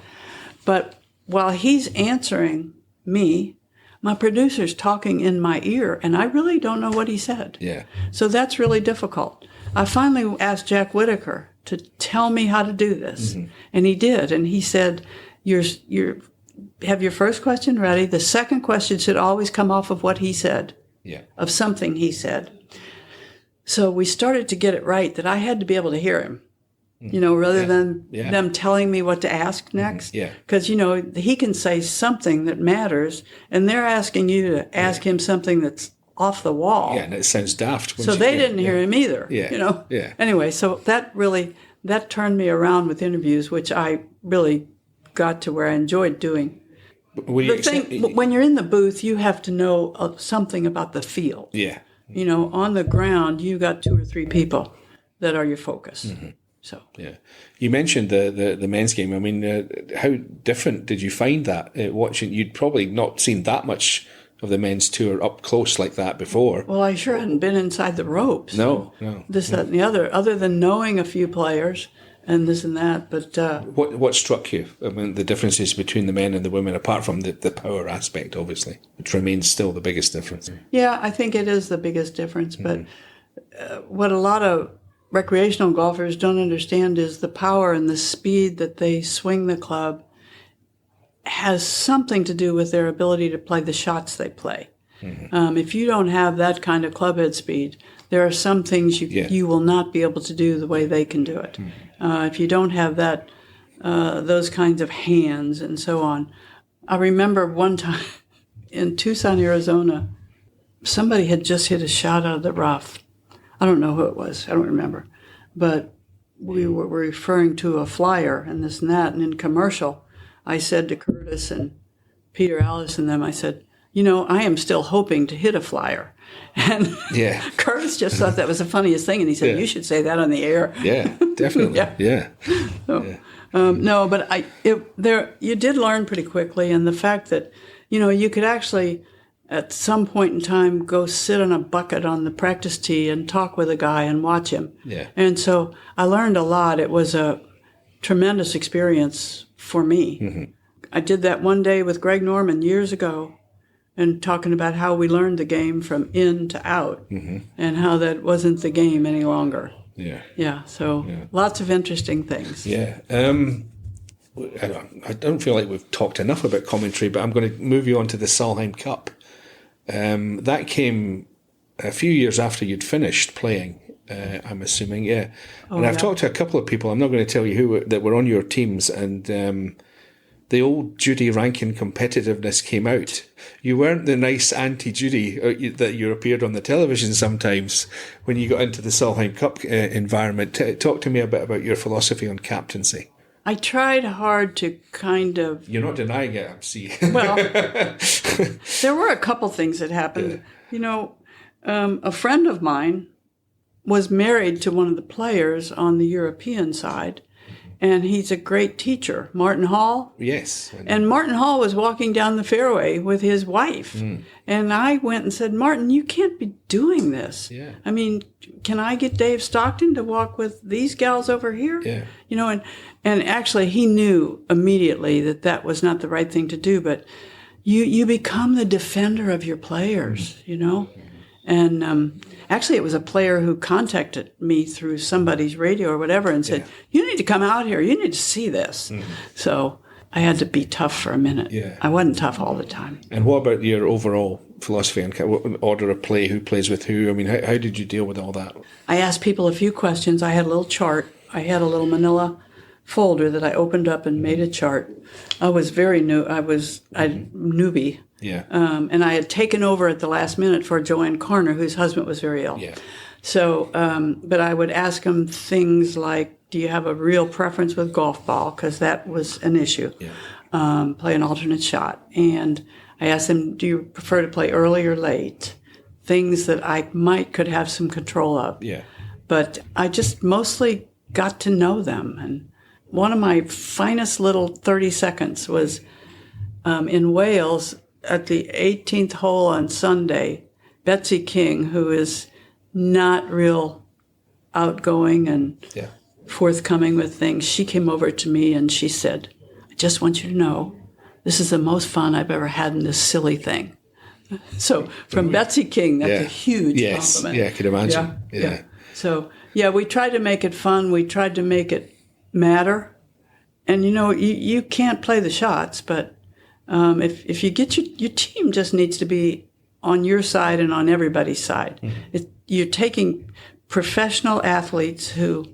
But while he's answering me, my producer's talking in my ear, and I really don't know what he said.
Yeah.
So that's really difficult. I finally asked Jack Whitaker to tell me how to do this, and he did. And he said, have your first question ready. The second question should always come off of what he said, of something he said. So we started to get it right that I had to be able to hear him, rather than them telling me what to ask next. Because, he can say something that matters, and they're asking you to ask him something that's off the wall.
Yeah, and it sounds daft.
So they didn't hear him either, Anyway, so that really that turned me around with interviews, which I really got to where I enjoyed doing. When you're in the booth, you have to know something about the field.
Yeah.
On the ground, you got 2 or 3 people that are your focus. Mm-hmm. So
yeah, you mentioned the men's game. I mean, how different did you find that watching? You'd probably not seen that much of the men's tour up close like that before.
Well, I sure hadn't been inside the ropes.
No.
This, that, and the other than knowing a few players and this and that. But
what struck you? I mean, the differences between the men and the women, apart from the power aspect, obviously, which remains still the biggest difference.
Yeah, I think it is the biggest difference. But what a lot of recreational golfers don't understand is the power and the speed that they swing the club has something to do with their ability to play the shots they play. Mm-hmm. If you don't have that kind of clubhead speed, there are some things you will not be able to do the way they can do it. Mm-hmm. If you don't have that, those kinds of hands and so on. I remember one time in Tucson, Arizona, somebody had just hit a shot out of the rough. I don't know who it was. I don't remember. But we were referring to a flyer and this and that. And in commercial, I said to Curtis and Peter Alice and them, I said, I am still hoping to hit a flyer. And Curtis just thought that was the funniest thing. And he said, you should say that on the air.
Yeah, definitely.
No, but you did learn pretty quickly. And the fact that, you could actually, at some point in time, go sit on a bucket on the practice tee and talk with a guy and watch him.
Yeah.
And so I learned a lot. It was a tremendous experience for me. Mm-hmm. I did that one day with Greg Norman years ago and talking about how we learned the game from in to out and how that wasn't the game any longer. Yeah. Yeah. So lots of interesting things.
Yeah. I don't feel like we've talked enough about commentary, but I'm going to move you on to the Solheim Cup. That came a few years after you'd finished playing, I'm assuming, yeah. I've talked to a couple of people, I'm not going to tell you who, that were on your teams, and the old Judy Rankin competitiveness came out. You weren't the nice anti-Judy that you appeared on the television sometimes when you got into the Solheim Cup environment. Talk to me a bit about your philosophy on captaincy.
I tried hard to kind of...
You're not denying it, I see.
Well, there were a couple things that happened. Yeah. A friend of mine was married to one of the players on the European side, and he's a great teacher, Martin Hall.
Yes.
And Martin Hall was walking down the fairway with his wife. Mm. And I went and said, Martin, you can't be doing this.
Yeah.
I mean, can I get Dave Stockton to walk with these gals over here?
Yeah.
And actually he knew immediately that was not the right thing to do, but you become the defender of your players, And actually, it was a player who contacted me through somebody's radio or whatever and said, you need to come out here. You need to see this. Mm-hmm. So I had to be tough for a minute.
Yeah.
I wasn't tough all the time.
And what about your overall philosophy and order of play, who plays with who? I mean, how did you deal with all that?
I asked people a few questions. I had a little chart. I had a little manila folder that I opened up and made a chart. I was very new. I newbie.
Yeah.
And I had taken over at the last minute for Joanne Carner, whose husband was very ill.
Yeah.
So, but I would ask him things like, do you have a real preference with golf ball? Because that was an issue. Yeah. Play an alternate shot. And I asked him, do you prefer to play early or late? Things that I could have some control of.
Yeah.
But I just mostly got to know them. And one of my finest little 30 seconds was in Wales at the 18th hole on Sunday. Betsy King, who is not real outgoing and forthcoming with things, she came over to me and she said, I just want you to know, this is the most fun I've ever had in this silly thing. So from Betsy King, that's a huge compliment.
Yeah, I could imagine. Yeah.
So, we tried to make it fun. We tried to make it matter. And, you can't play the shots, but if you get your team just needs to be on your side and on everybody's side. Mm-hmm. You're taking professional athletes who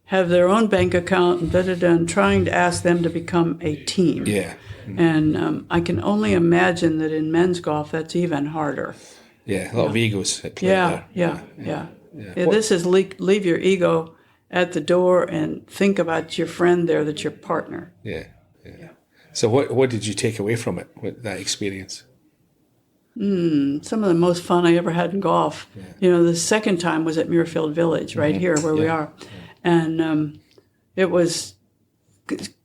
have their own bank account and trying to ask them to become a team.
Yeah.
Mm-hmm. And I can only imagine that in men's golf that's even harder.
Yeah, a lot of egos at play
there. Yeah. This is leave your ego at the door and think about your friend there that's your partner.
Yeah. So what did you take away from it, with that experience?
Some of the most fun I ever had in golf. Yeah. The second time was at Muirfield Village, right here where we are. And it was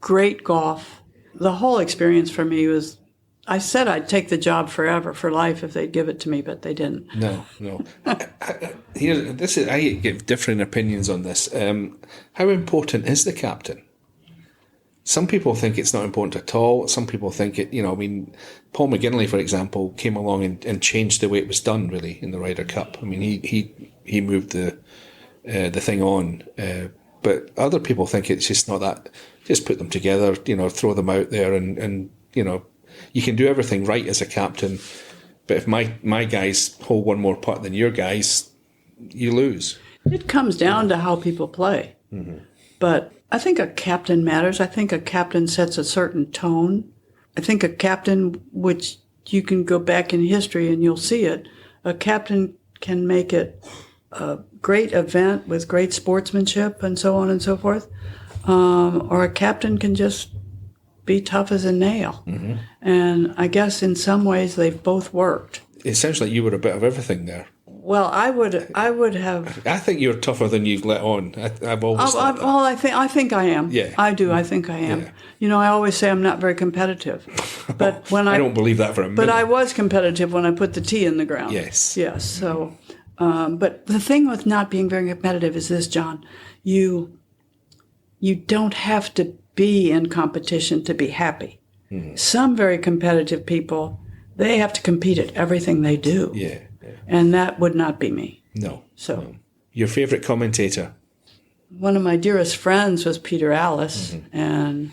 great golf. The whole experience for me was, I said I'd take the job forever, for life, if they'd give it to me, but they didn't.
No. I give different opinions on this. How important is the captain? Some people think it's not important at all. Some people think it, Paul McGinley, for example, came along and changed the way it was done, really, in the Ryder Cup. I mean, he moved the thing on. But other people think it's just not that. Just put them together, throw them out there and you can do everything right as a captain. But if my guys hold one more putt than your guys, you lose.
It comes down to how people play. Mm-hmm. But I think a captain matters. I think a captain sets a certain tone. I think a captain, which you can go back in history and you'll see it, a captain can make it a great event with great sportsmanship and so on and so forth. Or a captain can just be tough as a nail. Mm-hmm. And I guess in some ways they've both worked. It sounds like you were a bit of everything there. Well, I would have. I think you're tougher than you've let on. I've always. Well, I think I am. Yeah, I do. I think I am. Yeah. I always say I'm not very competitive, but when I don't believe that for a minute. But I was competitive when I put the tee in the ground. Yes. So, but the thing with not being very competitive is this, John. You don't have to be in competition to be happy. Mm. Some very competitive people, they have to compete at everything they do. Yeah. And that would not be me. No. So, no. Your favorite commentator? One of my dearest friends was Peter Allis, and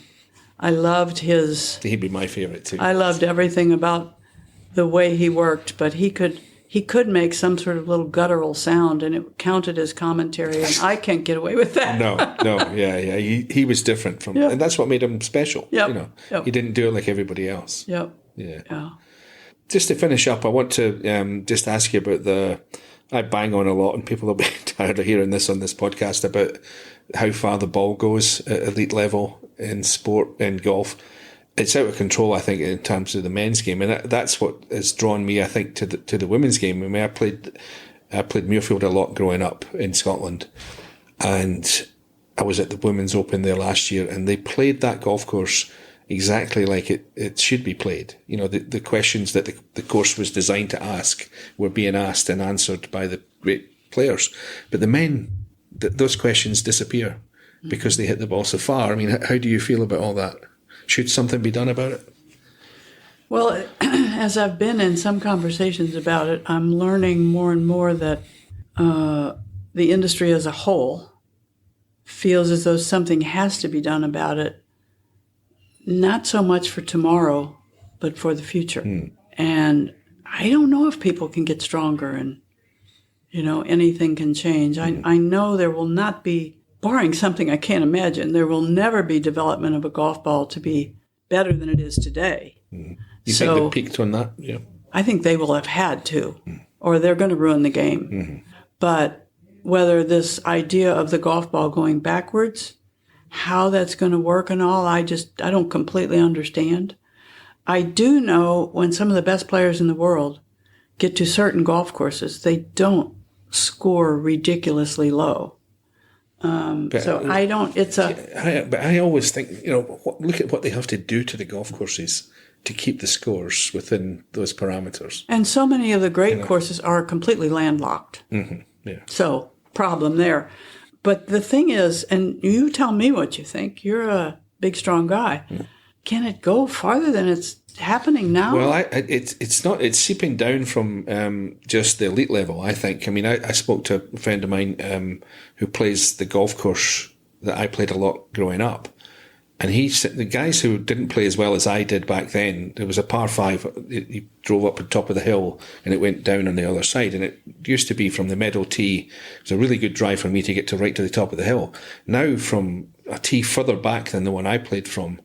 I loved his. He'd be my favorite too. I loved everything about the way he worked, but he could make some sort of little guttural sound, and it counted as commentary, and I can't get away with that. No, yeah. He was different from, and that's what made him special. Yep. He didn't do it like everybody else. Yep. Yeah. Just to finish up, I want to just ask you about I bang on a lot, and people will be tired of hearing this on this podcast, about how far the ball goes at elite level in sport, in golf. It's out of control, I think, in terms of the men's game, and that's what has drawn me, I think, to the women's game. I mean, I played Muirfield a lot growing up in Scotland, and I was at the Women's Open there last year, and they played that golf course exactly like it should be played. The questions that the course was designed to ask were being asked and answered by the great players. But the men, those questions disappear because they hit the ball so far. I mean, how do you feel about all that? Should something be done about it? Well, as I've been in some conversations about it, I'm learning more and more that the industry as a whole feels as though something has to be done about it. Not so much for tomorrow, but for the future. And I don't know if people can get stronger and, anything can change. I know there will not be, barring something I can't imagine, there will never be development of a golf ball to be better than it is today. You think they peaked on that? Yeah. I think they will have had to, or they're going to ruin the game. But whether this idea of the golf ball going backwards, how that's going to work and all, I don't completely understand. I do know when some of the best players in the world get to certain golf courses, they don't score ridiculously low. So I don't, but I always think, look at what they have to do to the golf courses to keep the scores within those parameters. And so many of the great courses are completely landlocked. Yeah. So problem there. But the thing is, and you tell me what you think, you're a big, strong guy. Can it go farther than it's happening now? Well, it's seeping down from just the elite level, I think. I mean, I spoke to a friend of mine who plays the golf course that I played a lot growing up. And the guys who didn't play as well as I did back then, there was a par 5, he drove up the top of the hill and it went down on the other side. And it used to be from the meadow tee. It was a really good drive for me to get right to the top of the hill. Now from a tee further back than the one I played from,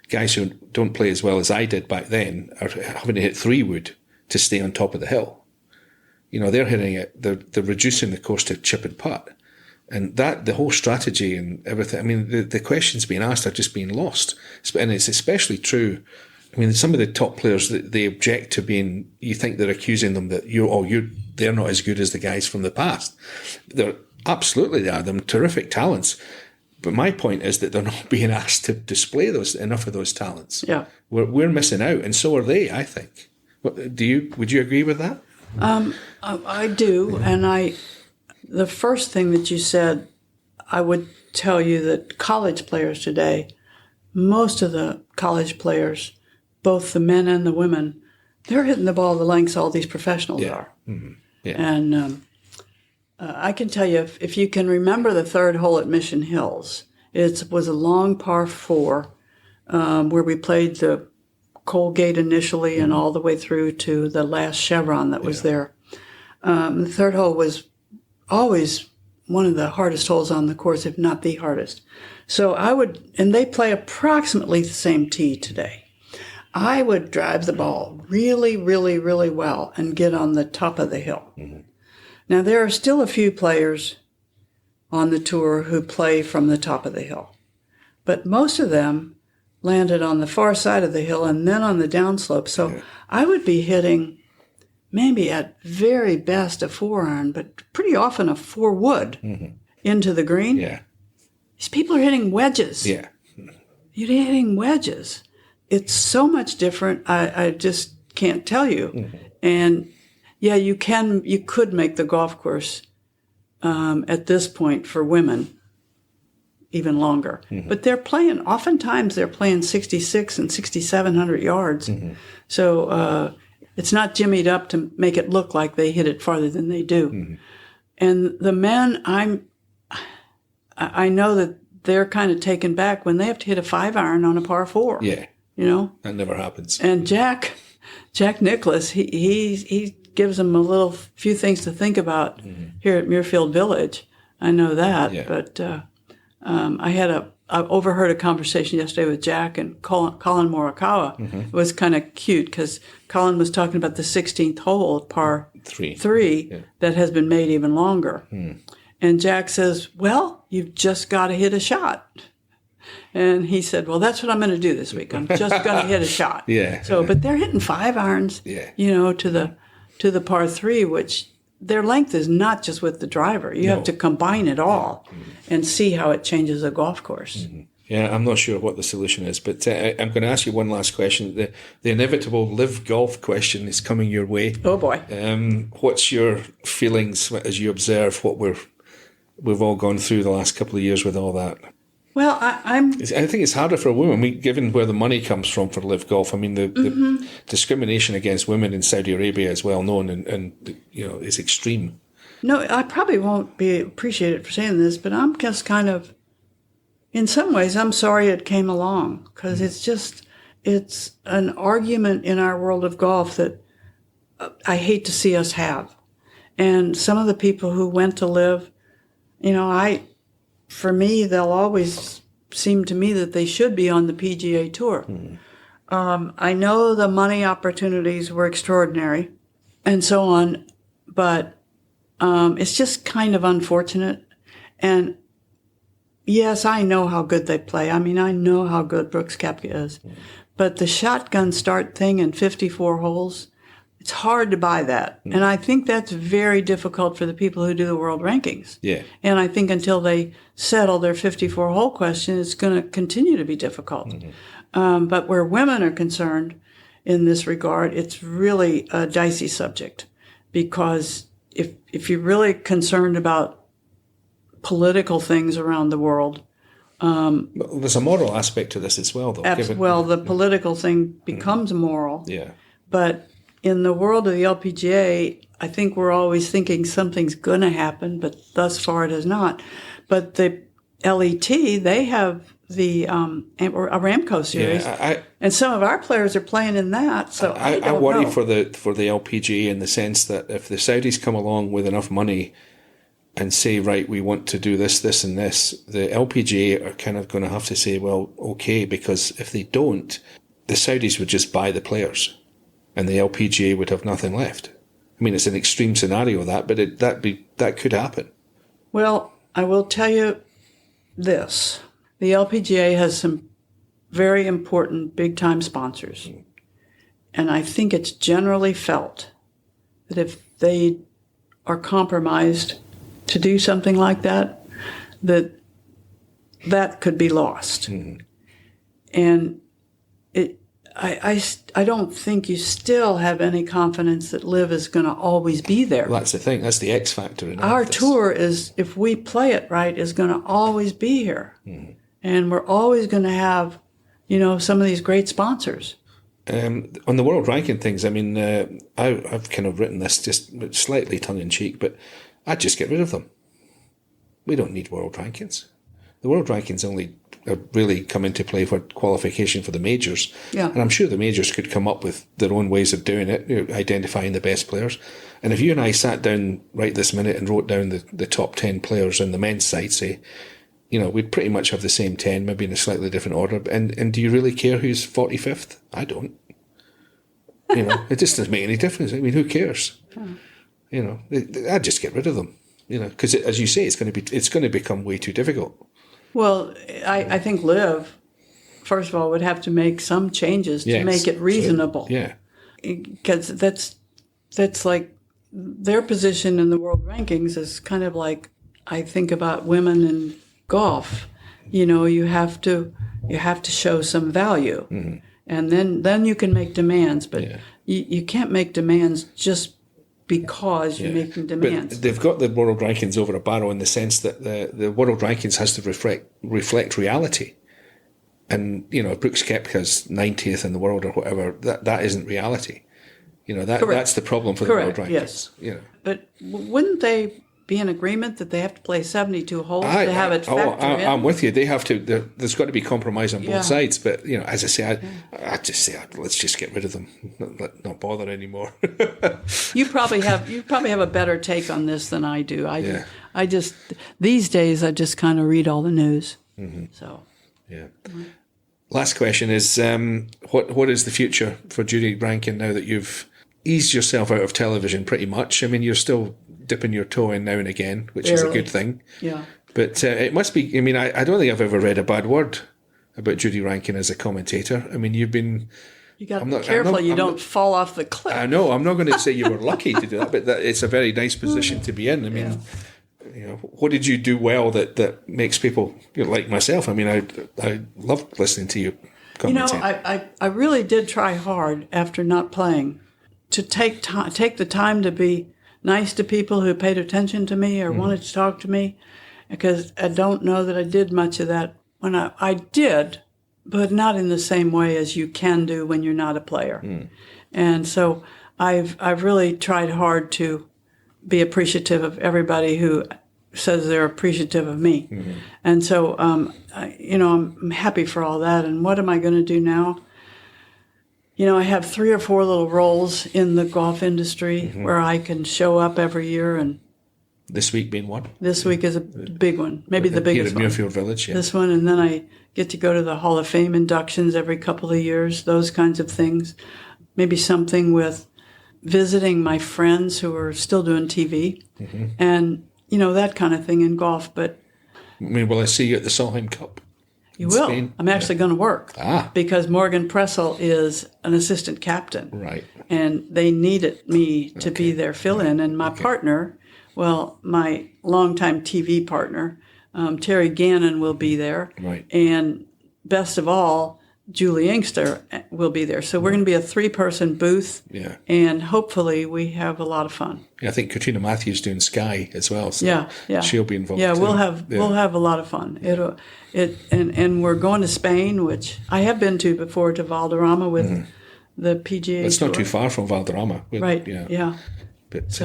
guys who don't play as well as I did back then are having to hit 3-wood to stay on top of the hill. They're hitting it, they're reducing the course to chip and putt.
And that, the whole strategy and everything, I mean, the questions being asked are just being lost. And it's especially true. I mean, some of the top players, they object to being, you think they're accusing them that they're not as good as the guys from the past. They are. They're terrific talents. But my point is that they're not being asked to display enough of those talents.
Yeah.
We're missing out, and so are they, I think. Would you agree with that?
I do, and the first thing that you said, I would tell you that college players today, most of the college players, both the men and the women, they're hitting the ball the lengths all these professionals are. Mm-hmm. Yeah. And I can tell you, if you can remember the third hole at Mission Hills, it was a long par 4 where we played the Colgate initially and all the way through to the last chevron that was there. The third hole was always one of the hardest holes on the course, if not the hardest. So and they play approximately the same tee today. I would drive the ball really, really, really well and get on the top of the hill. Mm-hmm. Now, there are still a few players on the tour who play from the top of the hill, but most of them landed on the far side of the hill and then on the downslope. So I would be hitting maybe at very best a 4-iron, but pretty often a 4-wood into the green. Yeah. These people are hitting wedges. Yeah. You're hitting wedges. It's so much different. I just can't tell you. Mm-hmm. And yeah, you could make the golf course at this point for women even longer. Mm-hmm. But oftentimes they're playing 6,600 and 6,700 yards. Mm-hmm. So it's not jimmied up to make it look like they hit it farther than they do. Mm-hmm. And the men, I know that they're kind of taken back when they have to hit a 5-iron on a par 4. Yeah. You know? That never happens. And Jack Nicklaus, he gives them a few things to think about here at Muirfield Village. I know that. Yeah. But I overheard a conversation yesterday with Jack and Colin Morikawa. Mm-hmm. It was kind of cute because Colin was talking about the 16th hole, par 3 that has been made even longer. Mm. And Jack says, well, you've just got to hit a shot. And he said, well, that's what I'm going to do this week. I'm just going to hit a shot. Yeah. So, but they're hitting 5-irons, to the par 3, which their length is not just with the driver. You have to combine it all and see how it changes a golf course. Mm-hmm. Yeah, I'm not sure what the solution is, but I'm going to ask you one last question. The inevitable live golf question is coming your way. Oh, boy. What's your feelings as you observe what we've all gone through the last couple of years with all that? Well, I think it's harder for women. I mean, given where the money comes from for live golf. I mean, the discrimination against women in Saudi Arabia is well known and is extreme. No, I probably won't be appreciated for saying this, but I'm just kind of, in some ways, I'm sorry it came along because it's an argument in our world of golf that I hate to see us have. And some of the people who went to live, for me, they'll always seem to me that they should be on the PGA Tour. Mm-hmm. I know the money opportunities were extraordinary and so on, but it's just kind of unfortunate. And yes, I know how good they play. I mean, I know how good Brooks Koepka is. Mm-hmm. But the shotgun start thing in 54 holes, it's hard to buy that. Mm. And I think that's very difficult for the people who do the world rankings. Yeah. And I think until they settle their 54-hole question, it's going to continue to be difficult. Mm-hmm. But where women are concerned in this regard, it's really a dicey subject. Because if you're really concerned about political things around the world... well, there's a moral aspect to this as well, though. The political thing becomes moral. Yeah. But... in the world of the LPGA, I think we're always thinking something's going to happen, but thus far it has not. But the LET, they have the Aramco series, and some of our players are playing in that. So I worry for the LPGA in the sense that if the Saudis come along with enough money and say, right, we want to do this, this, and this, the LPGA are kind of going to have to say, well, okay, because if they don't, the Saudis would just buy the players. And the LPGA would have nothing left. I mean, it's an extreme scenario, but that could happen. Well, I will tell you this. The LPGA has some very important big-time sponsors. And I think it's generally felt that if they are compromised to do something like that, that could be lost. And I don't think you still have any confidence that LIV is going to always be there.
Well, that's the thing. That's the X factor in
Our
this.
tour is, if we play it right, is going to always be here. And we're always going to have, some of these great sponsors.
On the world ranking things, I mean, I've kind of written this just slightly tongue-in-cheek, but I'd just get rid of them. We don't need world rankings. The world rankings only really come into play for qualification for the majors.
Yeah.
And I'm sure the majors could come up with their own ways of doing it, identifying the best players. And if you and I sat down right this minute and wrote down the top 10 players on the men's side, say, we'd pretty much have the same 10, maybe in a slightly different order. And do you really care who's 45th? I don't. It just doesn't make any difference. I mean, who cares? I'd just get rid of them. Because as you say, it's going to become way too difficult.
Well, I think LIV, first of all, would have to make some changes to make it reasonable.
Sure. Yeah.
Because that's like their position in the world rankings is kind of like I think about women in golf. You have to show some value, and then you can make demands. But you can't make demands just because you're making demands.
But they've got the world rankings over a barrel in the sense that the world rankings has to reflect reality. And, if Brooks Koepka's 90th in the world or whatever, that isn't reality. That's the problem for the world rankings.
Yes. But wouldn't they be in agreement that they have to play 72 holes to have it factor in?
I'm with you. They have to. There's got to be compromise on both sides. But as I say, I just say let's just get rid of them. Not bother anymore.
You probably have a better take on this than I do. I just these days I just kind of read all the news. So
yeah. Last question is what is the future for Judy Rankin now that you've eased yourself out of television pretty much? I mean, you're still dipping your toe in now and again, which is a good thing.
Yeah.
But it must be, I mean, I don't think I've ever read a bad word about Judy Rankin as a commentator. I mean, you've been...
You got to be careful you don't fall off the cliff.
I know. I'm not going to say you were lucky to do that, but it's a very nice position to be in. I mean, what did you do well that makes people like myself? I mean, I love listening to you commentate.
I really did try hard after not playing to take the time to be nice to people who paid attention to me or wanted to talk to me, because I don't know that I did much of that when I did, but not in the same way as you can do when you're not a player. And so I've really tried hard to be appreciative of everybody who says they're appreciative of me. And so, I'm happy for all that. And what am I going to do now? I have 3 or 4 little roles in the golf industry where I can show up every year. And
this week being one?
This week is a big one, maybe the biggest one.
Here at Muirfield Village, yeah.
This one, and then I get to go to the Hall of Fame inductions every couple of years, those kinds of things. Maybe something with visiting my friends who are still doing TV and, that kind of thing in golf. But
I mean, will I see you at the Solheim Cup?
You will.
Spain?
I'm actually going to work because Morgan Pressel is an assistant captain.
Right.
And they needed me to be their fill-in. And my partner, my longtime TV partner, Terry Gannon will be there.
Right.
And best of all, Julie Inkster will be there. So we're going to be a 3-person booth.
Yeah. And
hopefully we have a lot of fun.
Yeah, I think Katrina Matthews doing Sky as well. So
yeah.
She'll be involved.
Yeah,
too.
we'll have a lot of fun. And we're going to Spain, which I have been to before, to Valderrama with the PGA
It's
Tour.
not too far from Valderrama.
Right. Yeah.
But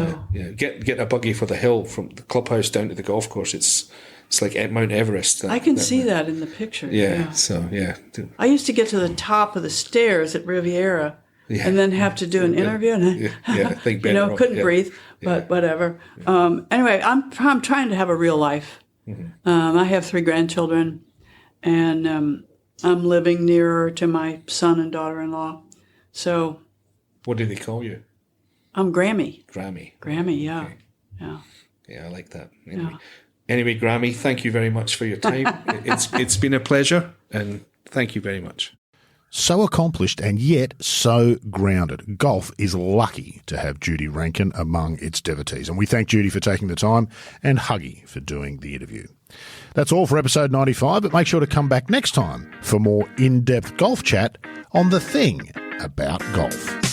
get a buggy for the hill from the clubhouse down to the golf course. It's like at Mount Everest.
I can see that in the picture.
Yeah. So yeah.
I used to get to the top of the stairs at Riviera and then have to do an interview, and
think
couldn't breathe, but whatever. Anyway, I'm trying to have a real life. I have 3 grandchildren, and I'm living nearer to my son and daughter-in-law. So,
what do they call you?
I'm Grammy.
Grammy,
yeah.
Yeah, I like that.
Yeah.
Anyway, Grammy, thank you very much for your time. It's been a pleasure, and thank you very much.
So accomplished and yet so grounded. Golf is lucky to have Judy Rankin among its devotees. And we thank Judy for taking the time and Huggy for doing the interview. That's all for episode 95, but make sure to come back next time for more in-depth golf chat on The Thing About Golf.